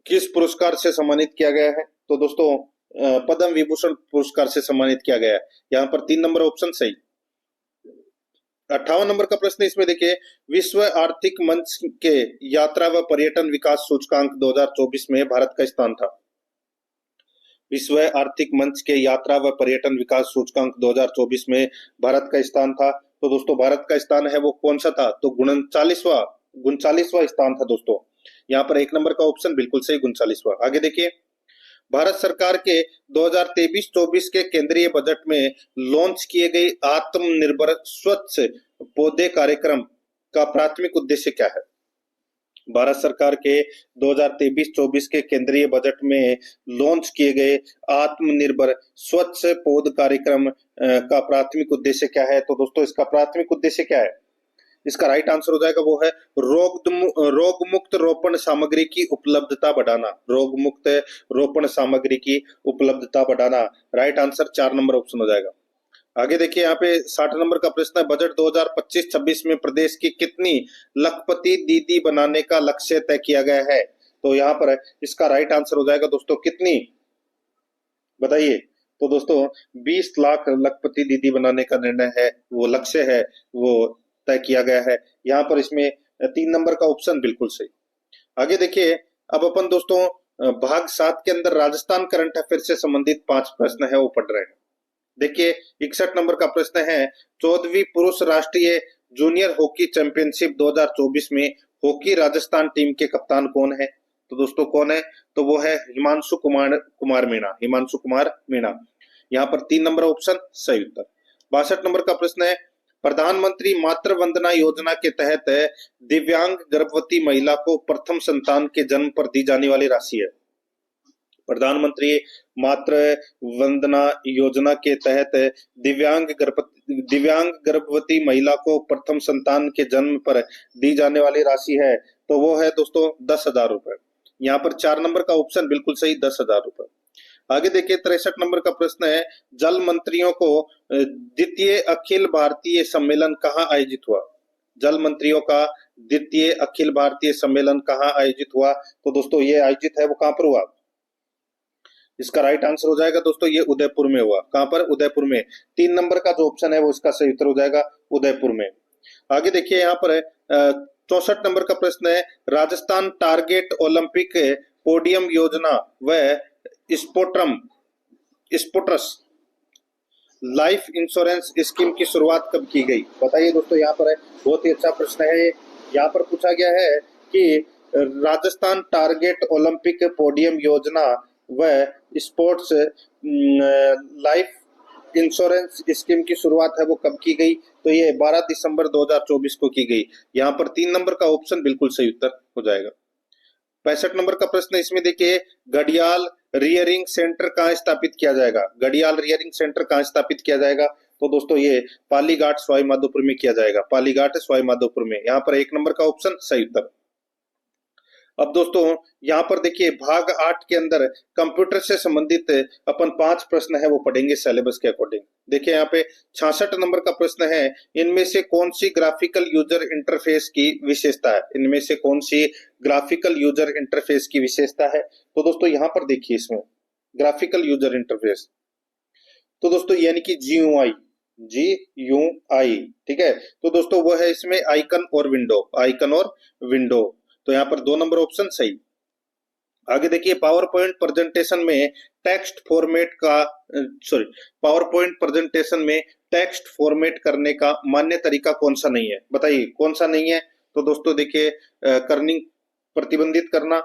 किस पुरस्कार से सम्मानित किया गया है? तो दोस्तों पद्म विभूषण पुरस्कार से सम्मानित किया गया है। यहाँ पर 3 नंबर ऑप्शन सही। 58 नंबर का प्रश्न इसमें देखिए, विश्व आर्थिक मंच के यात्रा व पर्यटन विकास सूचकांक 2024 में भारत का स्थान था। विश्व आर्थिक मंच के यात्रा व पर्यटन विकास सूचकांक 2024 में भारत का स्थान था। तो दोस्तों भारत का स्थान है वो कौन सा था? तो 39वां स्थान था दोस्तों। यहाँ पर 1 नंबर का ऑप्शन बिल्कुल सही, 39वां। आगे देखिए, भारत सरकार के 2023-24 के केंद्रीय बजट में लॉन्च किए गए आत्मनिर्भर स्वच्छ पौधे कार्यक्रम का प्राथमिक उद्देश्य क्या है? भारत सरकार के 2023-24 के केंद्रीय बजट में लॉन्च किए गए आत्मनिर्भर स्वच्छ पौध कार्यक्रम का प्राथमिक उद्देश्य क्या है? तो दोस्तों इसका प्राथमिक उद्देश्य क्या है? इसका राइट आंसर हो जाएगा वो है रोग मुक्त रोपण सामग्री की उपलब्धता बढ़ाना। रोग मुक्त रोपण सामग्री की उपलब्धता बढ़ाना। राइट आंसर 4 नंबर ऑप्शन हो जाएगा। आगे देखिए यहाँ पे 60 नंबर का प्रश्न है, बजट 2025-26 में प्रदेश की कितनी लखपति दीदी बनाने का लक्ष्य तय किया गया है? तो यहाँ पर इसका राइट आंसर हो जाएगा दोस्तों कितनी, बताइए? तो दोस्तों 20 लाख लखपति दीदी बनाने का निर्णय है, वो लक्ष्य है, वो तय किया गया है। यहाँ पर इसमें 3 नंबर का ऑप्शन बिल्कुल सही। आगे देखिए, अब अपन दोस्तों भाग 7 के अंदर राजस्थान करंट अफेयर से संबंधित 5 प्रश्न है वो पढ़ रहे हैं। देखिए 61 नंबर का प्रश्न है, 14वीं पुरुष राष्ट्रीय जूनियर हॉकी चैंपियनशिप 2024 में हॉकी राजस्थान टीम के कप्तान कौन है? तो दोस्तों कौन है? तो वो है हिमांशु कुमार मीणा। हिमांशु कुमार मीणा। यहाँ पर 3 नंबर ऑप्शन सही उत्तर। 62 नंबर का प्रश्न है, प्रधानमंत्री मातृ वंदना योजना के तहत दिव्यांग गर्भवती महिला को प्रथम संतान के जन्म पर दी जाने वाली राशि है। प्रधानमंत्री मातृ वंदना योजना के तहत दिव्यांग गर्भवती महिला को प्रथम संतान के जन्म पर दी जाने वाली राशि है तो वो है दोस्तों 10,000 रुपए। यहाँ पर 4 नंबर का ऑप्शन बिल्कुल सही, 10,000 रुपए। आगे देखिए 63 नंबर का प्रश्न है, जल मंत्रियों को द्वितीय अखिल भारतीय सम्मेलन कहाँ आयोजित हुआ? जल मंत्रियों का द्वितीय अखिल भारतीय सम्मेलन कहाँ आयोजित हुआ? तो दोस्तों ये आयोजित है वो कहाँ पर हुआ? इसका राइट आंसर हो जाएगा दोस्तों ये उदयपुर में हुआ। कहाँ पर? उदयपुर में। 3 नंबर का जो ऑप्शन है वो इसका सही उत्तर हो जाएगा उदयपुर में। आगे देखिए यहाँ पर 64 नंबर का प्रश्न है, राजस्थान टारगेट ओलंपिक पोडियम योजना व स्पोटर्स लाइफ इंश्योरेंस स्कीम की शुरुआत कब की गई? बताइए दोस्तों। यहाँ पर है बहुत ही अच्छा प्रश्न है। यहाँ पर पूछा गया है कि राजस्थान टारगेट ओलंपिक पोडियम योजना व स्पोर्ट्स लाइफ इंश्योरेंस स्कीम की शुरुआत है वो कब की गई, तो ये 12 दिसंबर 2024 को की गई। यहाँ पर 3 नंबर का ऑप्शन बिल्कुल सही उत्तर हो जाएगा। 65 नंबर का प्रश्न इसमें देखिए, घड़ियाल रियरिंग सेंटर कहाँ स्थापित किया जाएगा, घड़ियाल रियरिंग सेंटर कहाँ स्थापित किया जाएगा, तो दोस्तों ये पालीघाट सवाई माधोपुर में किया जाएगा, पालीघाट सवाई माधोपुर में। यहाँ पर 1 नंबर का ऑप्शन सही उत्तर। अब दोस्तों यहाँ पर देखिए भाग 8 के अंदर कंप्यूटर से संबंधित अपन 5 प्रश्न है वो पढ़ेंगे सिलेबस के अकॉर्डिंग। देखिए यहाँ पे 66 नंबर का प्रश्न है, इनमें से कौन सी ग्राफिकल यूजर इंटरफेस की विशेषता है, इनमें से कौन सी ग्राफिकल यूजर इंटरफेस की विशेषता है। तो दोस्तों यहाँ पर देखिए इसमें ग्राफिकल यूजर इंटरफेस, तो दोस्तों यानी कि GUI, GUI, ठीक है। तो दोस्तों वो है इसमें आइकन और विंडो, आइकन और विंडो। तो यहाँ पर 2 नंबर ऑप्शन सही। आगे देखिए पावर पॉइंट प्रेजेंटेशन में टेक्स्ट फॉर्मेट का पावर पॉइंट प्रेजेंटेशन में टेक्स्ट फॉर्मेट करने का मान्य तरीका कौन सा नहीं है, बताइए कौन सा नहीं है। तो दोस्तों देखिए कर्निंग प्रतिबंधित करना,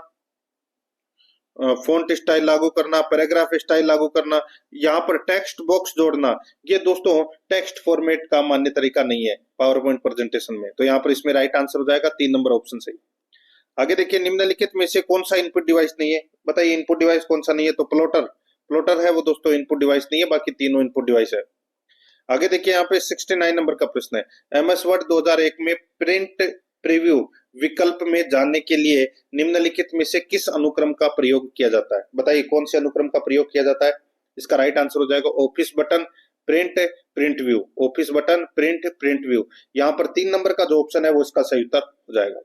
फॉन्ट स्टाइल लागू करना, पैराग्राफ स्टाइल लागू करना, यहाँ पर टेक्स्ट बॉक्स जोड़ना, ये दोस्तों टेक्स्ट फॉर्मेट का मान्य तरीका नहीं है पावर पॉइंट प्रेजेंटेशन में। तो यहाँ पर इसमें राइट आंसर हो जाएगा 3 नंबर ऑप्शन सही। आगे देखिए निम्नलिखित में से कौन सा इनपुट डिवाइस नहीं है, बताइए इनपुट डिवाइस कौन सा नहीं है, तो प्लॉटर, प्लॉटर है वो दोस्तों इनपुट डिवाइस नहीं है, बाकी तीनों इनपुट डिवाइस है। आगे देखिए यहाँ पे 69 नंबर का प्रश्न है, MS वर्ड 2001 में प्रिंट प्रीव्यू विकल्प में जाने के लिए निम्नलिखित में से किस अनुक्रम का प्रयोग किया जाता है, बताइए कौन से अनुक्रम का प्रयोग किया जाता है। इसका राइट आंसर हो जाएगा office button print print view, office button print print view. यहाँ पर 3 नंबर का जो ऑप्शन है वो इसका सही उत्तर हो जाएगा।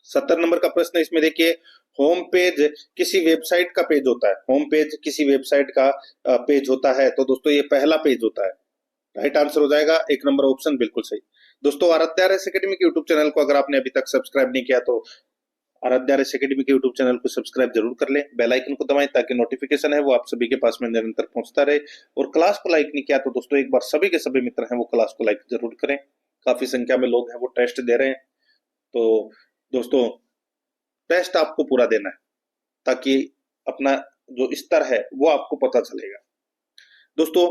70 नंबर का प्रश्न इसमें देखिए, होम पेज किसी वेबसाइट का पेज होता है, होम पेज किसी वेबसाइट का पेज होता है, तो दोस्तों ये पहला पेज होता है। राइट आंसर हो जाएगा 1 नंबर ऑप्शन बिल्कुल सही। दोस्तों आराध्या आरएस एकेडमी के यूट्यूब चैनल को अगर आपने अभी तक सब्सक्राइब नहीं किया तो आराध्या आरएस एकेडमी के यूट्यूब चैनल को सब्सक्राइब जरूर कर लें, बेल आइकन को दबाएं ताकि नोटिफिकेशन है वो आप सभी के पास में निरंतर पहुंचता रहे। और क्लास को लाइक नहीं किया तो दोस्तों एक बार सभी के सभी मित्र हैं वो क्लास को लाइक जरूर करें। काफी संख्या में लोग हैं वो टेस्ट दे रहे हैं, तो दोस्तों टेस्ट आपको पूरा देना है ताकि अपना जो स्तर है वो आपको पता चलेगा। दोस्तों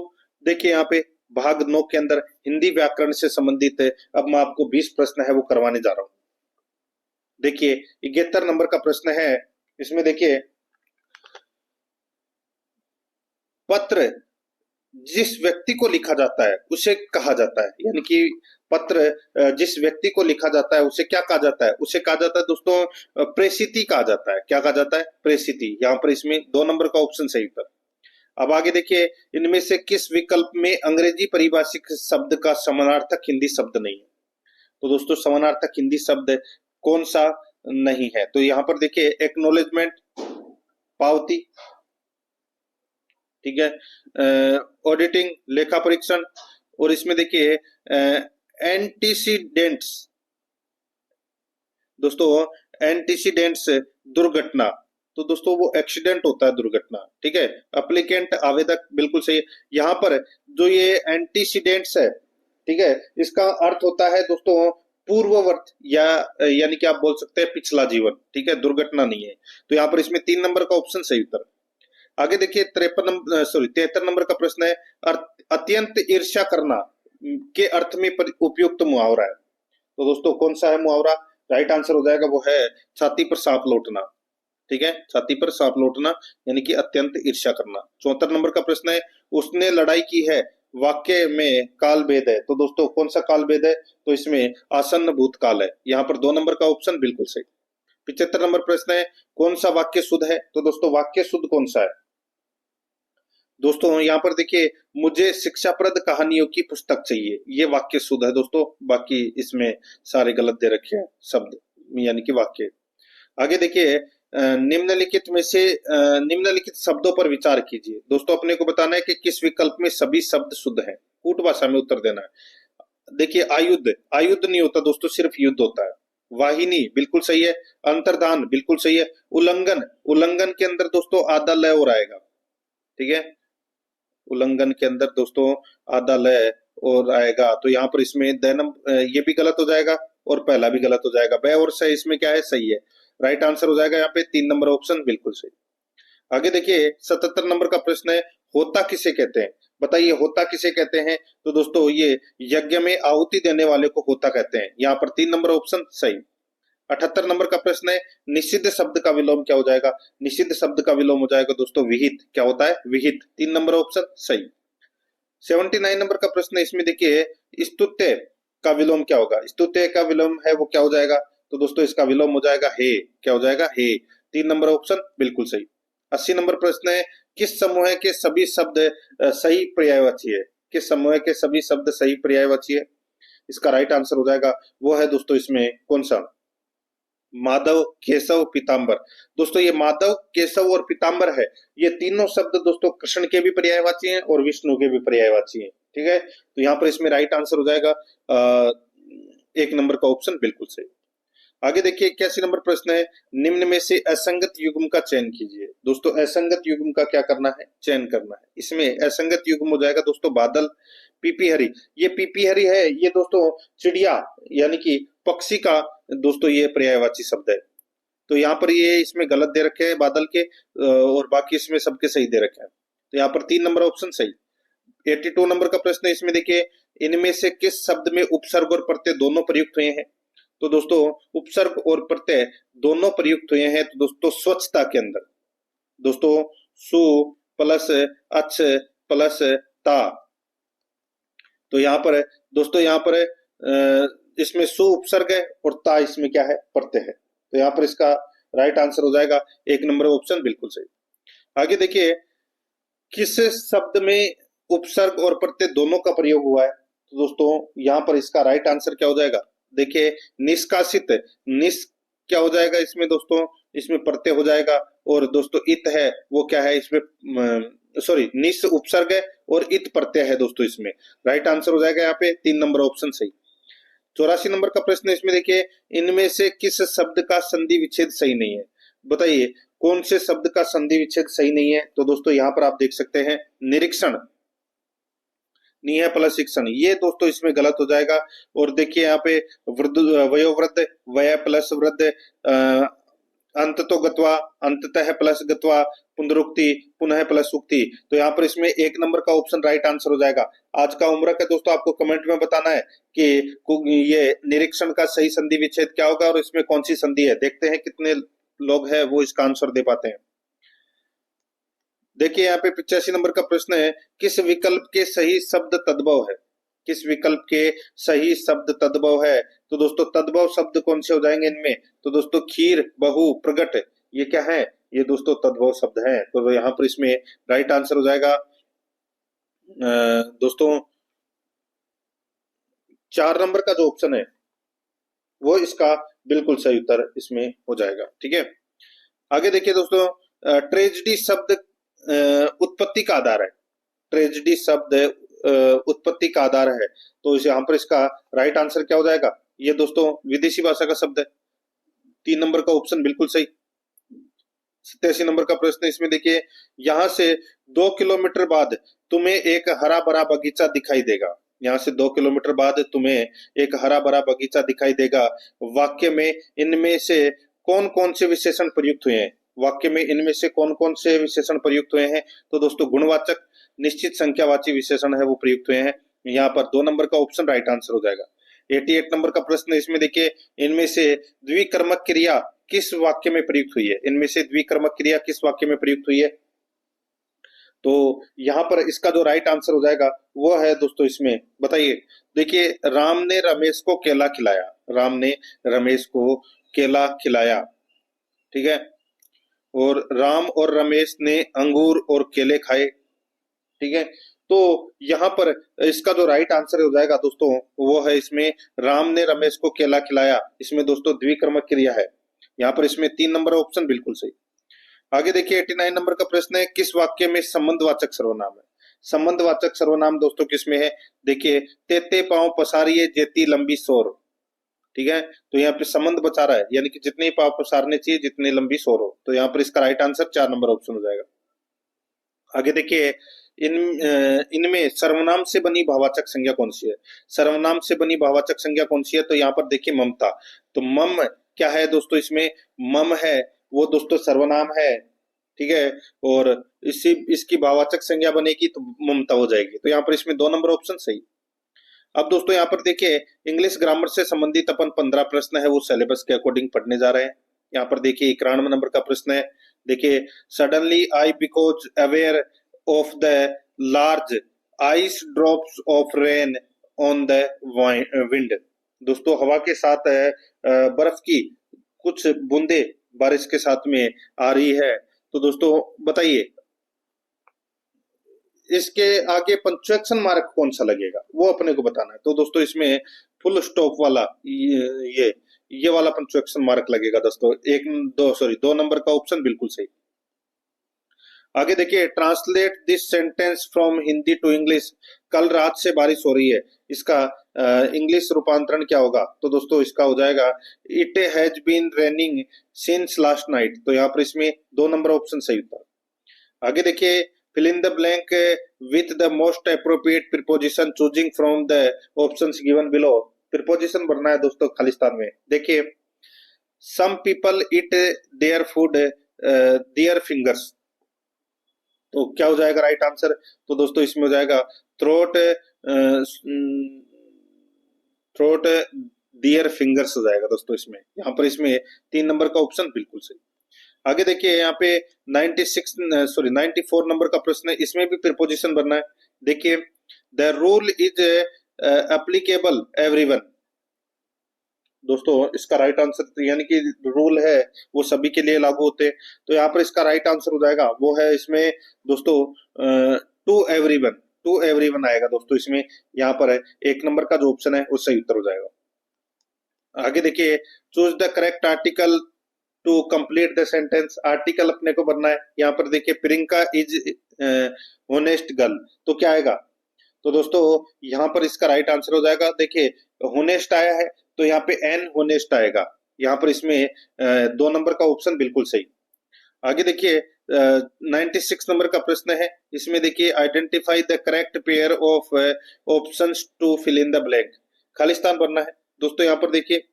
देखिए यहाँ पे भाग 9 के अंदर हिंदी व्याकरण से संबंधित अब मैं आपको 20 प्रश्न है वो करवाने जा रहा हूं। देखिए 71 नंबर का प्रश्न है, इसमें देखिए पत्र जिस व्यक्ति को लिखा जाता है उसे कहा जाता है, यानी कि पत्र जिस व्यक्ति को लिखा जाता है उसे क्या कहा जाता है, उसे कहा जाता है दोस्तों प्रेषिती कहा जाता है। क्या कहा जाता है, प्रेषिती। यहाँ पर इसमें 2 नंबर का ऑप्शन सही था। अब आगे देखिए इनमें से किस विकल्प में अंग्रेजी परिभाषिक शब्द का समानार्थक हिंदी शब्द नहीं है, तो दोस्तों समानार्थक हिंदी शब्द कौन सा नहीं है। तो यहाँ पर देखिए एक्नॉलेजमेंट, पावती, ठीक है, ऑडिटिंग लेखा परीक्षण, और इसमें देखिए एंटीसीडेंट्स, दोस्तों एंटीसीडेंट्स दुर्घटना, तो दोस्तों वो एक्सीडेंट होता है दुर्घटना, ठीक है। एप्लीकेंट आवेदक बिल्कुल सही। यहाँ पर जो ये एंटीसीडेंट्स है, ठीक है, इसका अर्थ होता है दोस्तों पूर्ववर्त या यानी कि आप बोल सकते हैं पिछला जीवन, ठीक है, दुर्घटना नहीं है। तो यहाँ पर इसमें 3 नंबर का ऑप्शन सही उत्तर। आगे देखिए 73 नंबर का प्रश्न है, अत्यंत ईर्ष्या करना के अर्थ में उपयुक्त मुहावरा है, तो दोस्तों कौन सा है मुहावरा। राइट आंसर हो जाएगा वो है छाती पर सांप लौटना, ठीक है, छाती पर सांप लौटना यानी कि अत्यंत ईर्ष्या करना। 74 नंबर का प्रश्न है, उसने लड़ाई की है वाक्य में काल भेद है, तो दोस्तों कौन सा काल भेद है, तो इसमें आसन्न भूतकाल है। यहाँ पर 2 नंबर का ऑप्शन बिल्कुल सही। 75 नंबर प्रश्न है, कौन सा वाक्य शुद्ध है, तो दोस्तों वाक्य शुद्ध कौन सा है। दोस्तों यहाँ पर देखिए मुझे शिक्षाप्रद कहानियों की पुस्तक चाहिए, ये वाक्य शुद्ध है दोस्तों, बाकी इसमें सारे गलत दे रखे हैं शब्द यानी कि वाक्य। आगे देखिए निम्नलिखित में से निम्नलिखित शब्दों पर विचार कीजिए। दोस्तों अपने को बताना है कि किस विकल्प में सभी शब्द शुद्ध हैं, कूट भाषा में उत्तर देना है। देखिए आयुध, आयुध नहीं होता दोस्तों, सिर्फ युद्ध होता है। वाहिनी बिल्कुल सही है, अंतर्धान बिल्कुल सही है, उल्लंघन, उल्लंघन के अंदर दोस्तों आधा लय और आएगा, ठीक है, उल्लंघन के अंदर दोस्तों आधा लय और आएगा, तो यहाँ पर इसमें दैनम ये भी गलत हो जाएगा और पहला भी गलत हो जाएगा। बै और सही इसमें क्या है, सही है। राइट आंसर हो जाएगा यहाँ पे 3 नंबर ऑप्शन बिल्कुल सही। आगे देखिए 77 नंबर का प्रश्न है, होता किसे कहते हैं, बताइए होता किसे कहते हैं? तो दोस्तों ये यज्ञ में आहुति देने वाले को होता कहते हैं। यहाँ पर 3 नंबर ऑप्शन सही। 78 नंबर का प्रश्न है, निषिद्ध शब्द का विलोम क्या हो जाएगा? निषिद्ध शब्द का विलोम हो जाएगा दोस्तों विहित। क्या होता है? विहित। 3 नंबर ऑप्शन सही। 79 नंबर का प्रश्न है, इसमें देखिए स्तुत्य का विलोम क्या होगा? स्तुत्य का विलोम है वो क्या हो जाएगा? तो दोस्तों इसका विलोम हो जाएगा हे। क्या हो जाएगा? हे। 3 नंबर ऑप्शन बिल्कुल सही। 80 नंबर प्रश्न है, किस समूह के सभी शब्द सही पर्यायवाची है? किस समूह के सभी शब्द सही पर्यायवाची है? इसका राइट आंसर हो जाएगा वो है दोस्तों इसमें कौन सा? माधव, केशव, पीताम्बर। दोस्तों ये माधव, केशव और पीताम्बर है, ये तीनों शब्द दोस्तों कृष्ण के भी पर्यायवाची हैं और विष्णु के भी पर्यायवाची हैं। ठीक है, तो यहाँ पर इसमें राइट आंसर हो जाएगा 1 नंबर का ऑप्शन बिल्कुल सही। आगे देखिए 81 नंबर प्रश्न है, निम्न में से असंगत युग्म का चयन कीजिए। दोस्तों असंगत युग्म का क्या करना है? चयन करना है। इसमें असंगत युग्म हो जाएगा दोस्तों बादल, पीपी हरी। ये पीपी हरी है, ये दोस्तों चिड़िया यानी कि पक्षी का दोस्तों ये पर्यायवाची शब्द है। तो यहाँ पर ये इसमें गलत दे रखे हैं बादल के, और बाकी इसमें सबके सही दे रखे हैं। तो यहाँ पर 3 नंबर ऑप्शन सही। 82 नंबर का प्रश्न है, इसमें देखिए इनमें से किस शब्द में उपसर्ग और प्रत्यय दोनों प्रयुक्त हुए हैं? तो दोस्तों उपसर्ग और प्रत्यय दोनों प्रयुक्त हुए हैं तो दोस्तों स्वच्छता के अंदर दोस्तों सु प्लस अच्छ प्लस ता। तो यहाँ पर दोस्तों यहाँ पर इसमें सु उपसर्ग है और ता इसमें क्या है? प्रत्यय है। तो यहाँ पर इसका राइट आंसर हो जाएगा 1 नंबर ऑप्शन बिल्कुल सही। आगे देखिए किस शब्द में उपसर्ग और प्रत्यय दोनों का प्रयोग हुआ है? तो दोस्तों यहाँ पर इसका राइट आंसर क्या हो जाएगा? देखिए निष्कासित, निस क्या हो जाएगा इसमें दोस्तों? इसमें प्रत्यय हो जाएगा, और दोस्तों इत है वो क्या है इसमें? सॉरी, निस उपसर्ग है और इत प्रत्यय है दोस्तों इसमें। राइट आंसर हो जाएगा यहाँ पे 3 नंबर ऑप्शन सही। 84 नंबर का प्रश्न इसमें देखिए इनमें से किस शब्द का संधि विच्छेद सही नहीं है? बताइए कौन से शब्द का संधि विच्छेद सही नहीं है? तो दोस्तों यहाँ पर आप देख सकते हैं निरीक्षण, नहीं है प्लस शिक्षण, ये दोस्तों इसमें गलत हो जाएगा। और देखिए यहाँ पे वृद्ध, वयोवृद्ध, वय प्लस वृद्ध, अंत तो गत्वा, अंततः प्लस गत्वा, पुनरुक्ति, पुनः प्लस उक्ति। तो यहाँ पर इसमें 1 नंबर का ऑप्शन राइट आंसर हो जाएगा। आज का होमवर्क है दोस्तों, आपको कमेंट में बताना है कि ये निरीक्षण का सही संधि विच्छेद क्या होगा और इसमें कौन सी संधि है। देखते हैं कितने लोग हैं वो इसका आंसर दे पाते हैं। देखिए यहाँ पे 85 नंबर का प्रश्न है, किस विकल्प के सही शब्द तद्भव है? किस विकल्प के सही शब्द तद्भव है? तो दोस्तों तद्भव शब्द कौन से हो जाएंगे इनमें? तो दोस्तों खीर, बहु, प्रगट, ये क्या है? ये दोस्तों तद्भव शब्द है। तो यहाँ पर इसमें राइट आंसर हो जाएगा दोस्तों 4 नंबर का जो ऑप्शन है वो इसका बिल्कुल सही उत्तर इसमें हो जाएगा। ठीक है, आगे देखिए दोस्तों ट्रेजेडी शब्द उत्पत्ति का आधार है। ट्रेजेडी शब्द उत्पत्ति का आधार है, तो इसे यहाँ पर इसका राइट आंसर क्या हो जाएगा? ये दोस्तों विदेशी भाषा का शब्द है। 3 नंबर का ऑप्शन बिल्कुल सही। 87 नंबर का प्रश्न इसमें देखिए यहाँ से 2 किलोमीटर बाद तुम्हें एक हरा भरा बगीचा दिखाई देगा। यहाँ से 2 किलोमीटर बाद तुम्हें एक हरा भरा बगीचा दिखाई देगा। वाक्य में इनमें से कौन कौन से विशेषण प्रयुक्त हुए हैं? वाक्य में इनमें से कौन कौन से विशेषण प्रयुक्त हुए हैं? तो दोस्तों गुणवाचक, निश्चित संख्यावाची विशेषण है वो प्रयुक्त हुए हैं। यहाँ पर 2 नंबर का ऑप्शन राइट आंसर हो जाएगा। 88 नंबर का प्रश्न इसमें देखिए इनमें से द्विकर्मक क्रिया किस वाक्य में प्रयुक्त हुई है? इनमें से द्विकर्मक क्रिया किस वाक्य में प्रयुक्त हुई है? तो यहाँ पर इसका जो राइट आंसर हो जाएगा वो है दोस्तों इसमें, बताइए। देखिए राम ने रमेश को केला खिलाया। राम ने रमेश को केला खिलाया। ठीक है, और राम और रमेश ने अंगूर और केले खाए। ठीक है, तो यहाँ पर इसका जो राइट आंसर हो जाएगा दोस्तों वो है इसमें राम ने रमेश को केला खिलाया। इसमें दोस्तों द्विकर्मक क्रिया है। यहाँ पर इसमें 3 नंबर ऑप्शन बिल्कुल सही। आगे देखिए 89 नंबर का प्रश्न है, किस वाक्य में संबंधवाचक सर्वनाम है? संबंधवाचक सर्वनाम दोस्तों किसमें है? देखिए तेते पांव पसारिए जेती लंबी सोर। ठीक है, तो यहाँ पे संबंध बचा रहा है, यानी कि जितने पांव पसारने चाहिए जितनी लंबी सोर हो। तो यहाँ पर इसका राइट आंसर 4 नंबर ऑप्शन हो जाएगा। आगे देखिए इनमें सर्वनाम से बनी भाववाचक संज्ञा कौन सी है? सर्वनाम से बनी भाववाचक संज्ञा कौन सी है? तो यहाँ पर देखिए ममता। तो मम क्या है दोस्तों? इसमें मम है वो दोस्तों सर्वनाम है। ठीक है, और इसी इसकी भाववाचक संज्ञा बनेगी तो ममता हो जाएगी। तो यहाँ पर इसमें 2 नंबर ऑप्शन सही। अब दोस्तों यहाँ पर देखिए इंग्लिश ग्रामर से संबंधित अपन 15 प्रश्न है वो सिलेबस के अकॉर्डिंग पढ़ने जा रहे हैं। यहाँ पर देखिए 91 नंबर का प्रश्न है। देखिए suddenly I because aware of the large ice drops of rain on the wind. दोस्तों हवा के साथ बर्फ की कुछ बूंदे बारिश के साथ में आ रही है। तो दोस्तों बताइए इसके आगे पंक्चुएशन मार्क कौन सा लगेगा वो अपने को बताना है। तो दोस्तों इसमें फुल स्टॉप वाला ये वाला पंक्चुएशन मार्क लगेगा दोस्तों। 2 नंबर का ऑप्शन बिल्कुल सही। आगे देखिए translate this sentence from Hindi to English. कल रात से बारिश हो रही है, इसका इंग्लिश रूपांतरण क्या होगा? तो दोस्तों इसका हो जाएगा it has been raining since last night. तो यहाँ पर इसमें 2 नंबर ऑप्शन सही था। आगे देखिए fill in the blank with the most appropriate preposition choosing from the options given below। preposition भरना है दोस्तों खालिस्तान में। देखिए some people eat their food their fingers। तो क्या हो जाएगा राइट आंसर? तो दोस्तों इसमें हो जाएगा throat their fingers हो जाएगा दोस्तों इसमें। यहाँ पर इसमें 3 नंबर का ऑप्शन बिल्कुल सही। आगे देखिए यहाँ पे 94 नंबर का प्रश्न है, इसमें भी प्रीपोजिशन बनना है। देखिए the rule is applicable everyone. दोस्तों इसका राइट आंसर यानी कि रूल है वो सभी के लिए लागू होते हैं। तो यहाँ पर इसका राइट आंसर हो जाएगा वो है इसमें दोस्तों टू एवरीवन आएगा दोस्तों इसमें। यहाँ पर है 1 नंबर का जो ऑप्शन है वो सही उत्तर हो जाएगा। आगे देखिए choose the correct article to complete the sentence. Article अपने को बनना है। यहाँ पर देखिए प्रियंका इज होनेस्ट गर्ल। तो क्या आएगा? तो दोस्तों यहाँ पर इसका राइट आंसर हो जाएगा। देखिए होनेस्ट आया है तो यहाँ पे एन होनेस्ट आएगा। यहाँ पर इसमें 2 नंबर का ऑप्शन बिल्कुल सही। आगे देखिए 96 नंबर का प्रश्न है। इसमें देखिए identify the correct pair of options to fill in the blank. Khalistan बनना है दोस्तों। यहाँ पर देखिए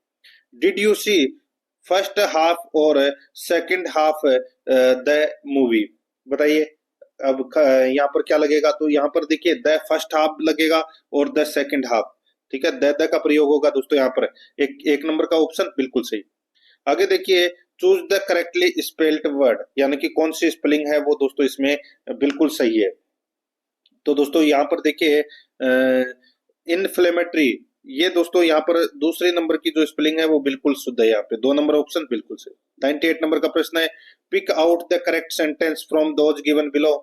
did you see first half और सेकंड हाफ द मूवी। बताइए अब यहाँ पर क्या लगेगा? तो यहाँ पर देखिए द फर्स्ट हाफ लगेगा और द सेकंड हाफ। ठीक है, द का प्रयोग होगा दोस्तों यहाँ पर। एक नंबर का ऑप्शन बिल्कुल सही। आगे देखिए choose the correctly spelled word, यानी कि कौन सी स्पेलिंग है वो दोस्तों इसमें बिल्कुल सही है। तो दोस्तों यहाँ पर देखिए इनफ्लेमेटरी, ये दोस्तों यहाँ पर दूसरे नंबर की जो स्पेलिंग है वो बिल्कुल शुद्ध है। यहाँ पे 2 नंबर ऑप्शन बिल्कुल सही। 98 नंबर का प्रश्न है pick out the correct sentence from those given below.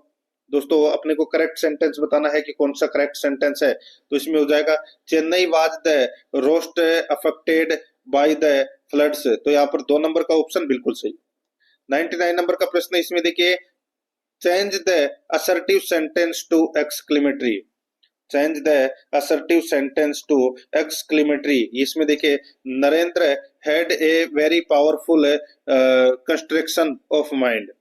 दोस्तों अपने को करेक्ट सेंटेंस बताना है कि कौन सा करेक्ट सेंटेंस है। तो इसमें हो जाएगा Chennai was the roast affected by the floods. तो यहाँ पर 2 नंबर का ऑप्शन बिल्कुल सही। 99 नंबर का प्रश्न है, इसमें देखिए change the assertive sentence to exclamatory. Change the assertive sentence to exclamatory. इसमें देखिए Narendra had a very powerful construction of mind.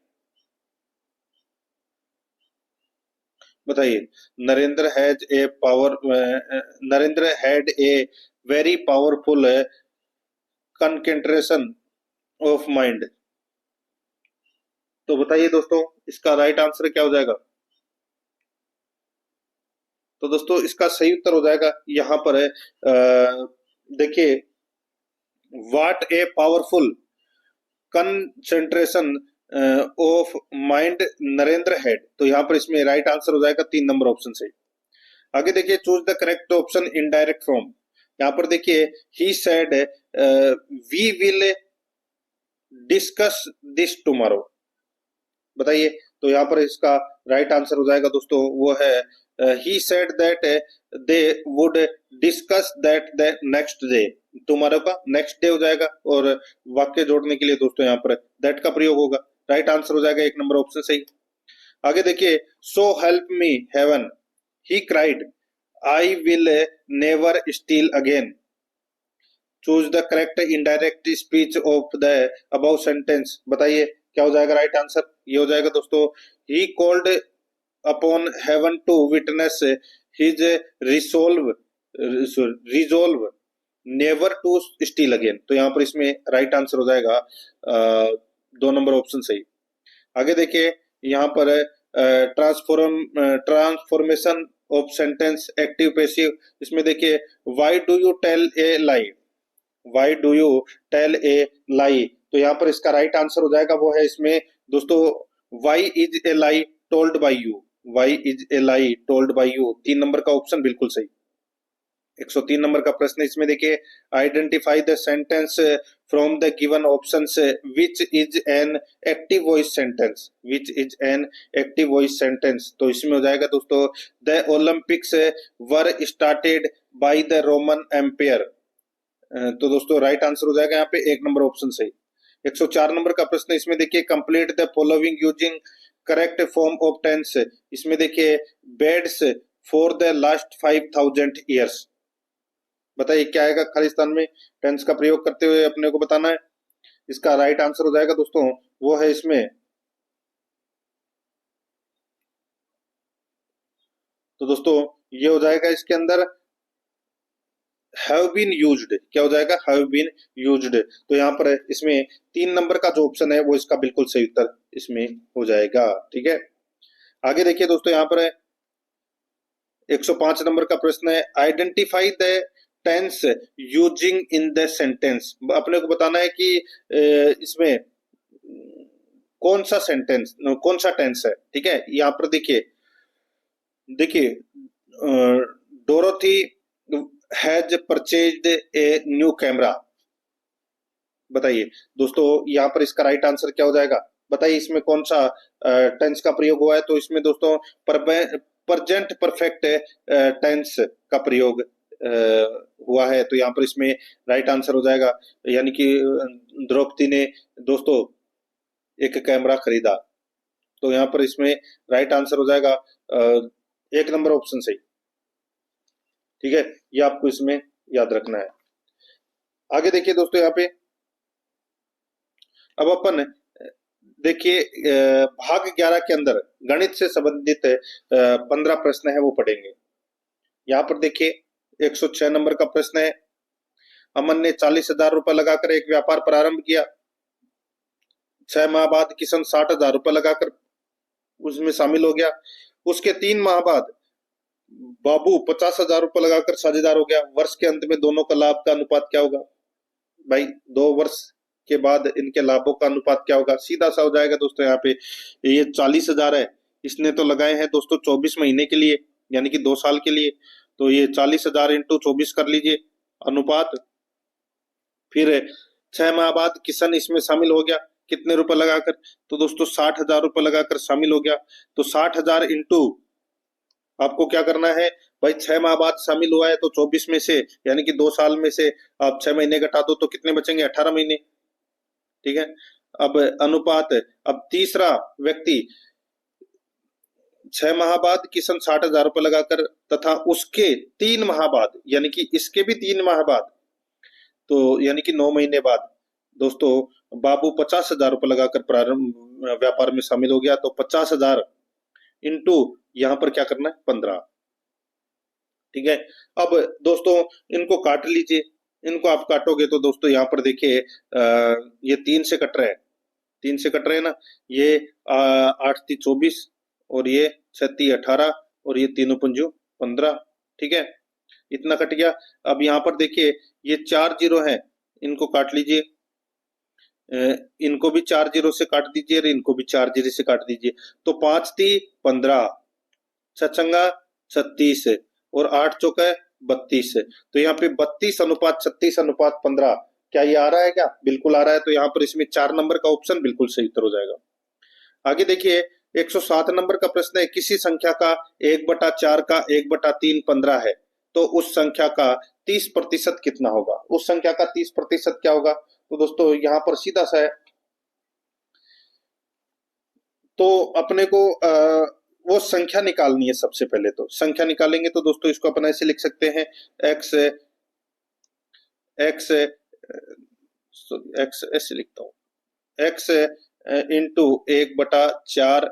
बताइए Narendra had a very powerful concentration of mind. तो बताइए दोस्तों इसका राइट आंसर क्या हो जाएगा? तो दोस्तों इसका सही उत्तर हो जाएगा यहाँ पर है देखिए what a powerful concentration of mind Narendra had. तो यहाँ पर इसमें राइट आंसर हो जाएगा 3 नंबर ऑप्शन से। आगे देखिए choose the correct option indirect form. यहाँ पर देखिए he said we will discuss this tomorrow. बताइए तो यहाँ पर इसका राइट आंसर हो जाएगा दोस्तों वो है he said that they would discuss that the next day। Tomorrow का नेक्स्ट डे हो जाएगा और वाक्य जोड़ने के लिए दोस्तों यहाँ पर दैट का प्रयोग होगा। राइट आंसर हो जाएगा 1 नंबर ऑप्शन सही। आगे देखिए so help me heaven he cried I will never steel again. Choose the correct indirect speech of the above sentence. बताइए क्या हो जाएगा राइट आंसर? ये हो जाएगा दोस्तों he called upon heaven to witness his resolve never to steal again. तो यहाँ पर इसमें राइट आंसर हो जाएगा 2 नंबर ऑप्शन सही। आगे देखिए यहाँ पर transformation of sentence, active passive. इसमें देखिए why do you tell a lie, why do you tell a lie, तो यहाँ पर इसका राइट आंसर हो जाएगा वो है इसमें दोस्तों why is a lie told by you, why is a lie told by you, 3 number का ऑप्शन बिल्कुल सही। 103 नंबर का प्रश्न इसमें देखिए identify the sentence from the given options which is an active voice sentence, which is an active voice sentence, तो इसमें हो जाएगा दोस्तों the Olympics were started by the Roman Empire, तो दोस्तों राइट आंसर हो जाएगा यहाँ पे 1 नंबर ऑप्शन सही। 104 नंबर का प्रश्न इसमें देखिए complete the following using correct form of tense, इसमें देखिए beds for the last 5000 years, बताइए क्या आएगा खालिस्तान में टेंस का प्रयोग करते हुए अपने को बताना है। इसका राइट आंसर हो जाएगा दोस्तों वो है इसमें, तो दोस्तों ये हो जाएगा इसके अंदर हैव बीन यूज्ड, क्या हो जाएगा हैव बीन यूज्ड, तो यहाँ पर इसमें 3 नंबर का जो ऑप्शन है वो इसका बिल्कुल सही उत्तर इसमें हो जाएगा। ठीक है, आगे देखिए दोस्तों यहाँ पर 105 नंबर का प्रश्न है identify the tense using in the sentence, अपने को बताना है कि इसमें कौन सा सेंटेंस कौन सा टेंस है। ठीक है, यहाँ पर देखिए देखिए Dorothy has purchased a new camera, बताइए दोस्तों यहाँ पर इसका राइट आंसर क्या हो जाएगा, बताइए इसमें कौन सा टेंस का प्रयोग हुआ है, तो इसमें दोस्तों प्रेजेंट परफेक्ट टेंस का प्रयोग हुआ है, तो यहाँ पर इसमें राइट आंसर हो जाएगा, यानी कि द्रौपदी ने दोस्तों एक कैमरा खरीदा, तो यहाँ पर इसमें राइट आंसर हो जाएगा 1 नंबर ऑप्शन सही। ठीक है, ये आपको इसमें याद रखना है। आगे देखिए दोस्तों यहाँ पे अब अपन देखिए भाग 11 के अंदर गणित से संबंधित 15 प्रश्न है वो पढ़ेंगे। यहाँ पर देखिए 106 नंबर का प्रश्न है अमन ने 40,000 रुपए लगाकर एक व्यापार प्रारंभ किया, 6 माह बाद किशन 60,000 रुपए लगाकर उसमें शामिल हो गया, उसके 3 माह बाद बाबू 50,000 रुपए लगाकर साझेदार हो गया, वर्ष के अंत में दोनों का लाभ का अनुपात क्या होगा, भाई 2 वर्ष के बाद इनके लाभों का अनुपात क्या होगा, सीधा सा हो जाएगा दोस्तों यहाँ पे ये 40,000 है, इसने तो लगाए हैं दोस्तों 24 महीने के लिए यानी कि 2 साल के लिए, तो ये 40,000 इंटू 24 कर लीजिए अनुपात, फिर 6 माह बाद किशन इसमें शामिल हो गया कितने रुपए लगाकर, तो दोस्तों 60,000 रुपए लगाकर शामिल हो गया, तो 60,000 इंटू आपको क्या करना है भाई 6 माह बाद शामिल हुआ है तो 24 में से यानी कि 2 साल में से आप 6 महीने घटा दो तो कितने बचेंगे 18 महीने। ठीक है, अब अनुपात, अब तीसरा व्यक्ति 6 माह बाद किशन 60,000 रुपए लगाकर तथा उसके 3 माह बाद यानी कि इसके भी 3 माह बाद, तो यानी कि 9 महीने बाद दोस्तों बाबू 50,000 रुपए लगाकर प्रारंभ व्यापार में शामिल हो गया, तो 50,000 इंटू यहाँ पर क्या करना है 15। ठीक है, अब दोस्तों इनको काट लीजिए, इनको आप काटोगे तो दोस्तों यहाँ पर देखिए ये 3 से कट रहे हैं, 3 से कट रहे हैं ना, ये 8 3 24 और ये 6 3 18 और ये तीनों पंजू 15। ठीक है, इतना कट गया। अब यहाँ पर देखिए ये 4 जीरो है, इनको काट लीजिए, इनको भी 4 जीरो से काट दीजिए और इनको भी 4 जीरो से काट दीजिए, तो 5 3 15, 6 36 और 8 चौका 32, तो यहाँ पे 32 अनुपात 36 अनुपात 15, क्या ये आ रहा है क्या, बिल्कुल आ रहा है, तो यहाँ पर इसमें 4 नंबर का ऑप्शन बिल्कुल सही उत्तर हो जाएगा। आगे देखिए 107 नंबर का प्रश्न है किसी संख्या का 1/4 का 1/3 15 है, तो उस संख्या का 30% कितना होगा, उस संख्या का 30% क्या होगा, तो दोस्तों यहाँ पर सीधा सा है, तो अपने को वो संख्या निकालनी है। सबसे पहले तो संख्या निकालेंगे तो दोस्तों इसको अपन ऐसे लिख सकते हैं x x x ऐसे लिखता हूं x इंटू 1/4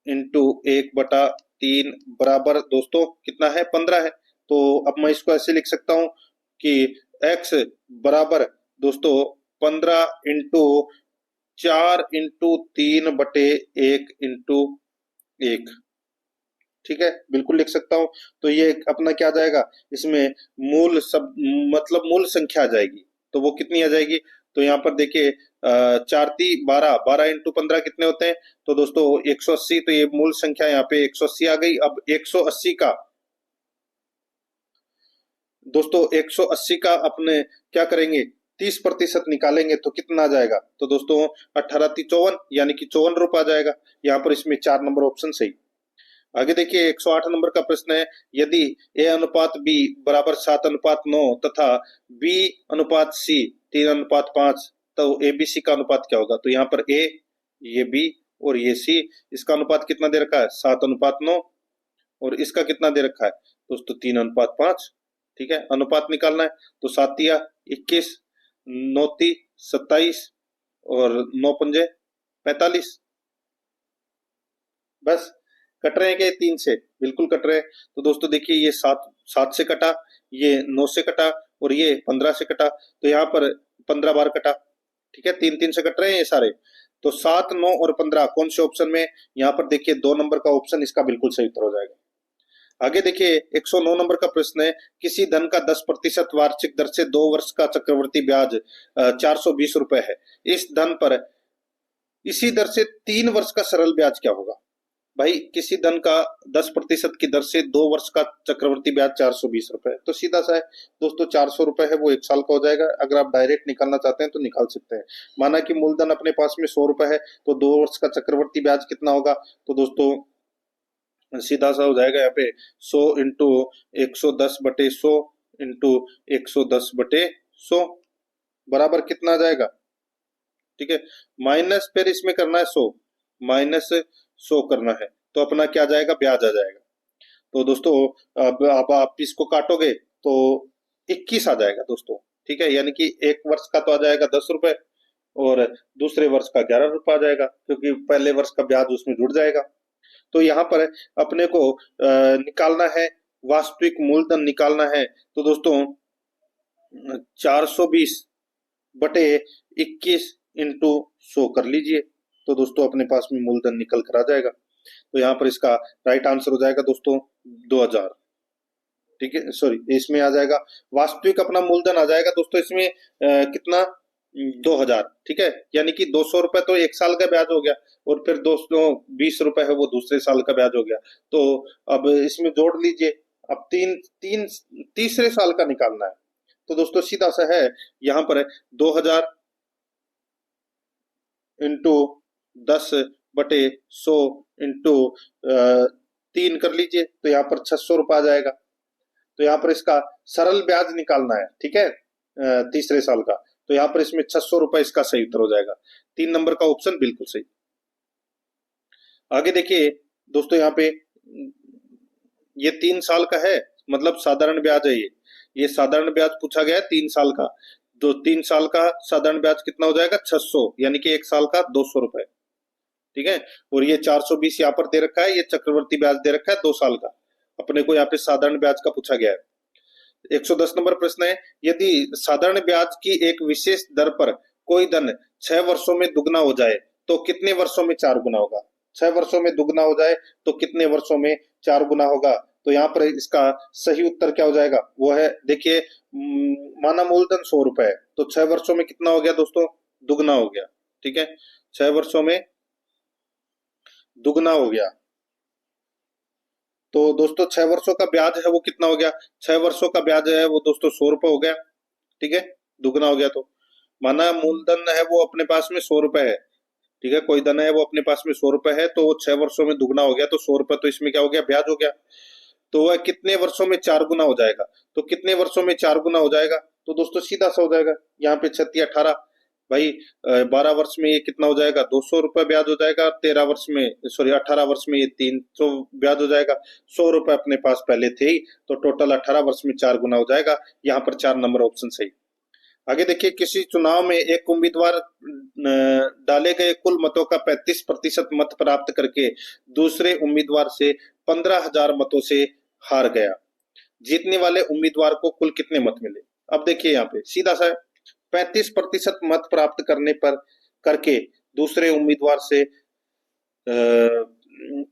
इंटू 1/3 बराबर दोस्तों कितना है 15 है, तो अब मैं इसको ऐसे लिख सकता हूं कि x बराबर दोस्तों 15 इंटू 4 इंटू 3/1 इंटू 1, ठीक है, बिल्कुल लिख सकता हूं। तो ये अपना क्या आ जाएगा, इसमें मूल सब मतलब मूल संख्या आ जाएगी। तो वो कितनी आ जाएगी, तो यहाँ पर देखिए 4×3 = 12, 12 × 15 कितने होते हैं, तो दोस्तों 180। तो ये मूल संख्या यहाँ पे 180 आ गई। अब 180 का दोस्तों 180 का अपने क्या करेंगे, 30% निकालेंगे तो कितना आ जाएगा, तो दोस्तों 18×3 = 54, यानी कि 54 रुपये आ जाएगा। यहाँ पर इसमें 4 नंबर ऑप्शन सही। आगे देखिए 108 नंबर का प्रश्न है, यदि A/B बराबर 7/9 तथा B/C 3/5, तो ABC का अनुपात क्या होगा। तो यहाँ पर A, ये B और ये C, इसका अनुपात कितना दे रखा है, 7/9, और इसका कितना दे रखा है दोस्तों, 3/5। ठीक है, अनुपात निकालना है। तो 7×3 = 21, 9×3 = 27 और 9×5 = 45। बस कट रहे हैं क्या, 3 से बिल्कुल कट रहे हैं। तो दोस्तों देखिए ये 7 से कटा, ये 9 से कटा और ये 15 से कटा, तो यहाँ पर 15 बार कटा। ठीक है, 3 3 से कट रहे हैं ये सारे। तो 7, 9 और 15 कौन से ऑप्शन में, यहाँ पर देखिए 2 नंबर का ऑप्शन इसका बिल्कुल सही उत्तर हो जाएगा। आगे देखिए 109 नंबर का प्रश्न है, किसी धन का 10% वार्षिक दर से 2 वर्ष का चक्रवृद्धि ब्याज 420 रुपए है। इस धन पर इसी दर से 3 वर्ष का सरल ब्याज क्या होगा। भाई किसी धन का 10% की दर से 2 वर्ष का चक्रवृद्धि ब्याज 420 रुपए है, तो सीधा सा है दोस्तों, 400 रुपए है वो 1 साल का हो जाएगा। अगर आप डायरेक्ट निकालना चाहते हैं तो निकाल सकते हैं। माना कि मूलधन अपने पास में 100 रुपए है, तो 2 वर्ष का चक्रवृद्धि ब्याज कितना होगा, तो दोस्तों सीधा सा हो जाएगा यहाँ पे 100 इंटू 110/100 इंटू 110/100 बराबर कितना आ जाएगा। ठीक है, माइनस फिर इसमें करना है 100, -100 करना है, तो अपना क्या आ जाएगा, ब्याज आ जाएगा। तो दोस्तों अब आप इसको काटोगे तो 21 आ जाएगा दोस्तों। ठीक है, यानी कि एक वर्ष का तो आ जाएगा 10 रुपए और दूसरे वर्ष का 11 रुपए आ जाएगा, क्योंकि पहले वर्ष का ब्याज उसमें जुड़ जाएगा। तो यहाँ पर अपने को निकालना है, वास्तविक मूलधन निकालना है। तो दोस्तों 420/21 इंटू 100 कर लीजिए, तो दोस्तों अपने पास में मूलधन निकल कर आ जाएगा। तो यहाँ पर इसका राइट आंसर हो जाएगा दोस्तों 2000। ठीक है, सॉरी, इसमें आ जाएगा वास्तविक अपना मूलधन आ जाएगा दोस्तों इसमें कितना, 2000। ठीक है, यानी कि 200 रुपए तो 1 साल का ब्याज हो गया, और फिर 220 रुपए है वो दूसरे साल का ब्याज हो गया। तो अब इसमें जोड़ लीजिए। अब तीन तीन तीसरे साल का निकालना है, तो दोस्तों सीधा सा है, यहाँ पर 2000 इंटू 10/100 इंटू 3 कर लीजिए, तो यहाँ पर 600 रुपए आ जाएगा। तो यहाँ पर इसका सरल ब्याज निकालना है। ठीक है, तीसरे साल का, तो यहाँ पर इसमें 600 रुपए इसका सही उत्तर हो जाएगा। 3 नंबर का ऑप्शन बिल्कुल सही। आगे देखिए दोस्तों, यहाँ पे ये 3 साल का है, मतलब साधारण ब्याज है ये साधारण ब्याज पूछा गया है 3 साल का। तो 3 साल का साधारण ब्याज कितना हो जाएगा, 600, यानी कि 1 साल का 200 रुपए। ठीक है, और ये 420 यहाँ पर दे रखा है, ये चक्रवर्ती ब्याज दे रखा है 2 साल का। अपने को यहाँ पे साधारण ब्याज का पूछा गया है। 110 नंबर प्रश्न है, यदि साधारण ब्याज की एक विशेष दर पर कोई धन 6 वर्षों में दुगना हो जाए तो कितने वर्षों में 4 गुना होगा। 6 वर्षों में दुगना हो जाए तो कितने वर्षों में 4 गुना होगा। तो यहाँ पर इसका सही उत्तर क्या हो जाएगा, वो है देखिए, माना मूलधन 100 रुपए है, तो 6 वर्षों में कितना हो गया दोस्तों, दुगना हो गया। ठीक है, 6 वर्षों में दुगना हो गया। तो दोस्तों 6 वर्षों का ब्याज है वो कितना हो गया, 6 वर्षों का ब्याज है वो दोस्तों 100 रुपए हो गया। ठीक है, दुगना हो गया। तो माना मूलधन है वो अपने पास में 100 रुपए है। ठीक है, कोई धन है वो अपने पास में 100 रुपए है, तो वो 6 वर्षों में दुगना हो गया, तो 100 रुपए तो इसमें क्या हो गया, ब्याज हो गया। तो वह कितने वर्षों में 4 गुना हो जाएगा, तो कितने वर्षों में 4 गुना हो जाएगा, तो दोस्तों सीधा सा हो जाएगा, यहाँ पे 36 18, भाई 12 वर्ष में ये कितना हो जाएगा, 200 रुपए ब्याज हो जाएगा। 13 वर्ष में, सॉरी 18 वर्ष में ये 300 ब्याज हो जाएगा। 100 रुपए अपने पास पहले थे ही, तो टोटल 18 वर्ष में 4 गुना हो जाएगा। यहाँ पर 4 नंबर ऑप्शन सही। आगे देखिए, किसी चुनाव में एक उम्मीदवार डाले गए कुल मतों का 35% मत प्राप्त करके दूसरे उम्मीदवार से 15,000 मतों से हार गया। जीतने वाले उम्मीदवार को कुल कितने मत मिले। अब देखिए यहाँ पे सीधा सा 35% मत प्राप्त करने पर करके दूसरे उम्मीदवार से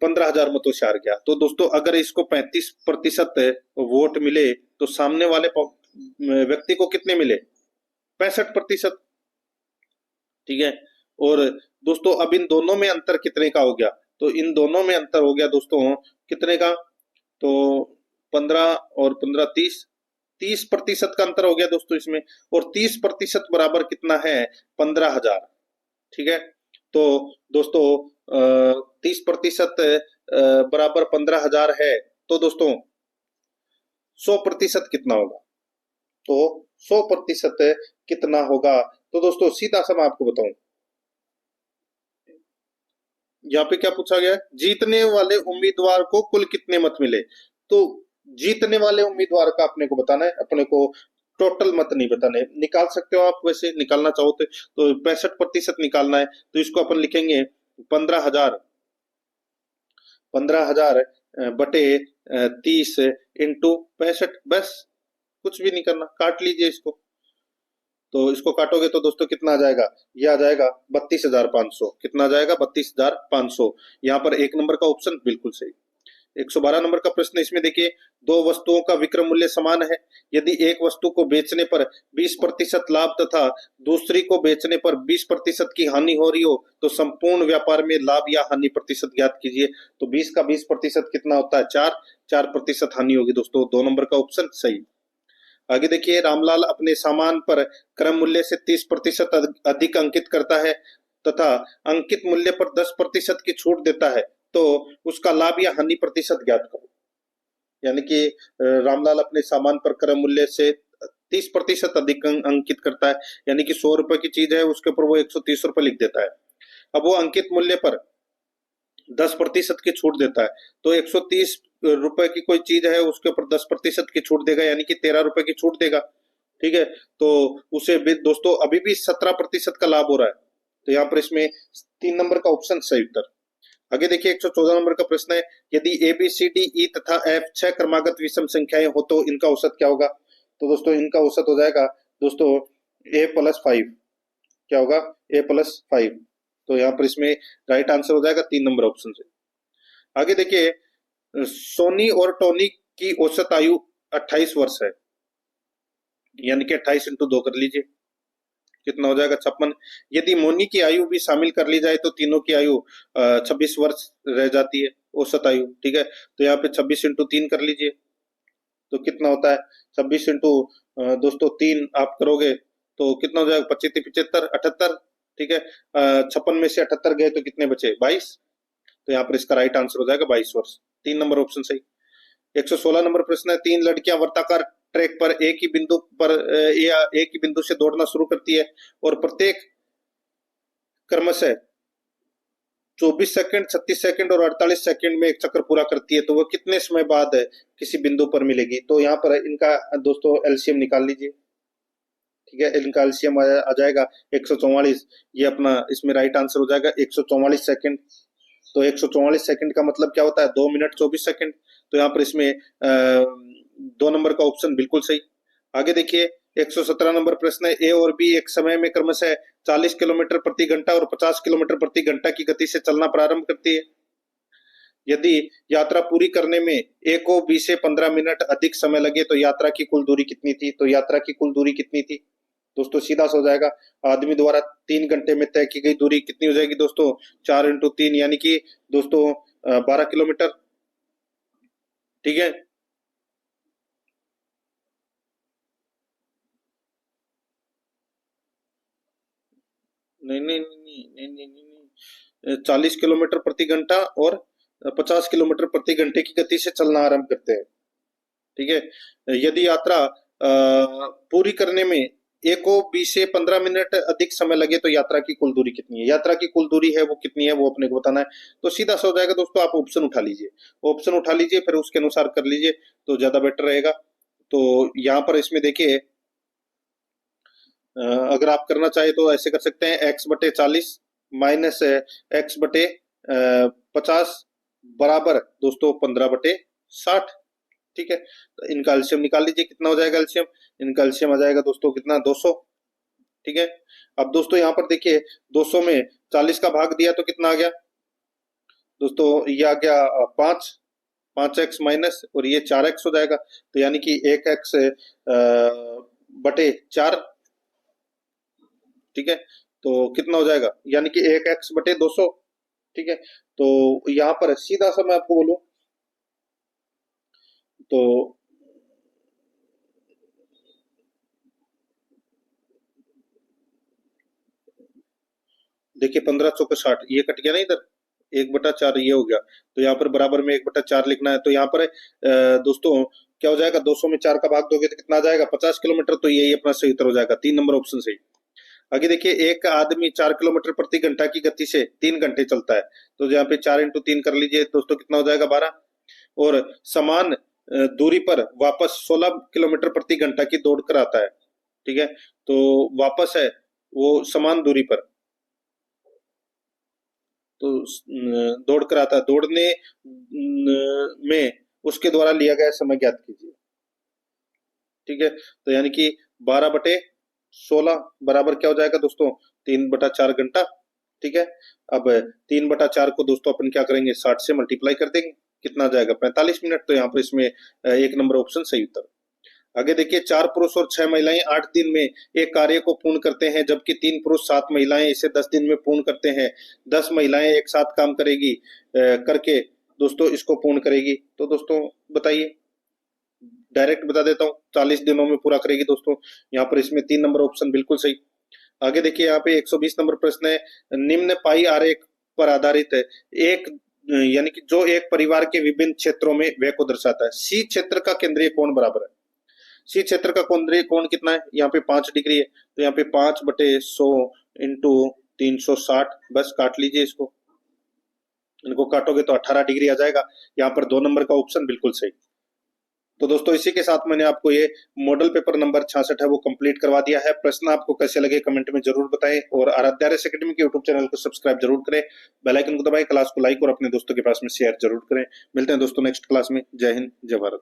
15,000 मतों से हार गया। तो दोस्तों अगर इसको 35% वोट मिले तो सामने वाले व्यक्ति को कितने मिले? 65%। ठीक है। और दोस्तों अब इन दोनों में अंतर कितने का हो गया? तो इन दोनों में अंतर हो गया दोस्तों कितने का? तो 15 और 15 30, 30% का अंतर हो गया दोस्तों इसमें। और 30% बराबर कितना है? 15,000। ठीक है। तो दोस्तों 30% बराबर 15,000 है। तो दोस्तों 100% कितना होगा? तो 100% कितना होगा? तो दोस्तों सीधा सा मैं आपको बताऊं, यहाँ पे क्या पूछा गया है? जीतने वाले उम्मीदवार को कुल कितने मत मिले? तो जीतने वाले उम्मीदवार का अपने को बताना है, अपने को टोटल मत नहीं बताने। निकाल सकते हो आप, वैसे निकालना चाहो तो 65% निकालना है। तो इसको अपन लिखेंगे 15,000, 15,000 बटे 30 इंटू 65। बस कुछ भी नहीं करना, काट लीजिए इसको। तो इसको काटोगे तो दोस्तों कितना आ जाएगा? ये आ जाएगा 32,500। कितना आ जाएगा? 32,500। यहाँ पर एक नंबर का ऑप्शन बिल्कुल सही। 112 नंबर का प्रश्न, इसमें देखिए, दो वस्तुओं का विक्रय मूल्य समान है। यदि एक वस्तु को बेचने पर 20% लाभ तथा दूसरी को बेचने पर 20% की हानि हो रही हो तो संपूर्ण व्यापार में लाभ या हानि प्रतिशत ज्ञात कीजिए। तो 20 का 20% कितना होता है? 4। 4% हानि होगी दोस्तों। 2 नंबर का ऑप्शन सही। आगे देखिए, रामलाल अपने सामान पर क्रय मूल्य से 30% अधिक अंकित करता है तथा अंकित मूल्य पर 10% की छूट देता है, तो उसका लाभ या हानि प्रतिशत ज्ञात करो। यानी कि रामलाल अपने सामान पर क्रय मूल्य से 30% अधिक अंकित करता है, यानी कि 100 रुपए की चीज है, उसके ऊपर वो 130 रुपए लिख देता है। अब वो अंकित मूल्य पर 10% की छूट देता है, तो 130 रुपए की कोई चीज है, उसके ऊपर 10% की छूट देगा, यानी कि 13 रुपए की छूट देगा। ठीक है। तो उसे भी दोस्तों अभी भी 17% का लाभ हो रहा है। तो यहाँ पर इसमें 3 नंबर का ऑप्शन सही उत्तर। आगे देखिए, 114 नंबर का प्रश्न है, यदि A B C D E तथा एफ 6 क्रमागत विषम संख्याएं हो तो इनका औसत क्या होगा? तो दोस्तों इनका औसत हो जाएगा दोस्तों A+5। क्या होगा? A+5। तो यहाँ पर इसमें राइट आंसर हो जाएगा 3 नंबर ऑप्शन से। आगे देखिए, सोनी और टोनी की औसत आयु 28 वर्ष है, यानी कि 28 इंटू 2 कर लीजिए, कितना हो जाएगा? 56। यदि मोनी की आयु भी शामिल कर ली जाए तो तीनों की आयु 26 वर्ष रह जाती है, औसत आयु। ठीक है। तो यहाँ पे 26 इंटू 3 कर लीजिए, तो कितना होता है? 26 इंटू दोस्तों 3 आप करोगे तो कितना हो जाएगा? 25 75 78। ठीक है। 56 में से 78 गए तो कितने बचे? 22। तो यहाँ पर इसका राइट आंसर हो जाएगा 22 वर्ष। 3 नंबर ऑप्शन सही। 116 नंबर प्रश्न है, 3 लड़कियां वर्ताकार ट्रैक पर एक ही बिंदु पर या एक ही बिंदु से दौड़ना शुरू करती है और प्रत्येक क्रमशः 24 सेकंड, 36 सेकंड और 48 सेकंड में एक चक्र पूरा करती है, तो वह कितने समय बाद किसी बिंदु पर मिलेगी? तो यहाँ पर इनका दोस्तों एलसीएम निकाल लीजिए। ठीक है। इनका एलसीएम आ जाएगा 144। ये अपना इसमें राइट आंसर हो जाएगा 144 सेकंड। तो 144 सेकंड का मतलब क्या होता है? 2 मिनट 24 सेकंड। तो यहाँ पर इसमें 2 नंबर का ऑप्शन बिल्कुल सही। आगे देखिए, 117 नंबर प्रश्न है, ए और बी एक समय में क्रमशः 40 किलोमीटर प्रति घंटा और 50 किलोमीटर प्रति घंटा की गति से चलना प्रारंभ करती है। यदि यात्रा पूरी करने में ए को बी से 15 मिनट अधिक समय लगे तो यात्रा की कुल दूरी कितनी थी? तो यात्रा की कुल दूरी कितनी थी दोस्तों? सीधा सा हो जाएगा, आदमी द्वारा 3 घंटे में तय की गई दूरी कितनी हो जाएगी दोस्तों? 4 इंटू 3, यानी कि दोस्तों 12 किलोमीटर। ठीक है। नहीं नहीं नहीं नहीं नहीं नहीं नहीं, 40 किलोमीटर प्रति घंटा और 50 किलोमीटर प्रति घंटे की गति से चलना आरंभ करते हैं। ठीक है। यदि यात्रा पूरी करने में ए को बी से 15 मिनट अधिक समय लगे तो यात्रा की कुल दूरी कितनी है? यात्रा की कुल दूरी है वो कितनी है, वो अपने को बताना है। तो सीधा सा हो जाएगा दोस्तों, आप ऑप्शन उठा लीजिए, ऑप्शन उठा लीजिए, फिर उसके अनुसार कर लीजिए तो ज्यादा बेटर रहेगा। तो यहाँ पर इसमें देखिए, अगर आप करना चाहे तो ऐसे कर सकते हैं, x/40 माइनस x/50 बराबर दोस्तों 15/60। ठीक है। तो इनका एलसीएम निकाल लीजिए, कितना हो जाएगा एलसीएम? इनका एलसीएम आ जाएगा दोस्तों कितना? 200। ठीक है। अब दोस्तों यहाँ पर देखिए, 200 में 40 का भाग दिया तो कितना आ गया दोस्तों ये आ गया 5x माइनस, और ये 4x हो जाएगा, तो यानी कि 1x बटे 4। ठीक है, तो कितना हो जाएगा, यानी कि 1x बटे 200। ठीक है, तो यहाँ पर सीधा सा मैं आपको बोलूं तो देखिए 15 चौके 60, ये कट गया ना इधर, 1/4 ये हो गया, तो यहाँ पर बराबर में 1/4 लिखना है। तो यहाँ पर दोस्तों क्या हो जाएगा, 200 में 4 का भाग दोगे तो कितना आ जाएगा, 50 किलोमीटर। तो यही अपना सही उत्तर हो जाएगा, 3 नंबर ऑप्शन सही। आगे देखिए, एक आदमी 4 किलोमीटर प्रति घंटा की गति से 3 घंटे चलता है, तो यहाँ पे 4 × 3 कर लीजिए दोस्तों, कितना हो जाएगा 12। और समान दूरी पर वापस 16 किलोमीटर प्रति घंटा की दौड़ कर आता है। ठीक है, तो वापस है वो समान दूरी पर, तो दौड़ कर आता है, दौड़ने में उसके द्वारा लिया गया समय ज्ञात कीजिए। ठीक है, तो यानी कि 12/16 बराबर क्या हो जाएगा दोस्तों, 3/4 घंटा। ठीक है, अब 3/4 को दोस्तों अपन क्या करेंगे, 60 से मल्टीप्लाई कर देंगे, कितना आ जाएगा 45 मिनट। तो यहाँ पर इसमें 1 नंबर ऑप्शन सही उत्तर। आगे देखिए, 4 पुरुष और 6 महिलाएं 8 दिन में एक कार्य को पूर्ण करते हैं, जबकि 3 पुरुष 7 महिलाएं इसे 10 दिन में पूर्ण करते हैं। 10 महिलाएं एक साथ काम करेगी करके दोस्तों इसको पूर्ण करेगी। तो दोस्तों बताइए, डायरेक्ट बता देता हूँ, 40 दिनों में पूरा करेगी दोस्तों। यहाँ पर इसमें 3 नंबर ऑप्शन बिल्कुल सही। आगे देखिए, यहाँ पे 120 नंबर प्रश्न है, निम्न पाई आरेख पर आधारित है, एक यानी कि जो एक परिवार के विभिन्न क्षेत्रों में व्यय को दर्शाता है। सी क्षेत्र का केंद्रीय कोण बराबर है, सी क्षेत्र का केंद्रीय कोण कितना है, यहाँ पे 5 डिग्री है, तो यहाँ पे 5/100 इंटू 360, बस काट लीजिए इसको, इनको काटोगे तो 18 डिग्री आ जाएगा। यहाँ पर 2 नंबर का ऑप्शन बिल्कुल सही। तो दोस्तों इसी के साथ मैंने आपको ये मॉडल पेपर नंबर 66 है वो कंप्लीट करवा दिया है। प्रश्न आपको कैसे लगे कमेंट में जरूर बताएं, और आराध्या आर्यस एकेडमी के यूट्यूब चैनल को सब्सक्राइब जरूर करें, बेल आइकन को दबाएं, क्लास को लाइक और अपने दोस्तों के पास में शेयर जरूर करें। मिलते हैं दोस्तों नेक्स्ट क्लास में। जय हिंद, जय भारत।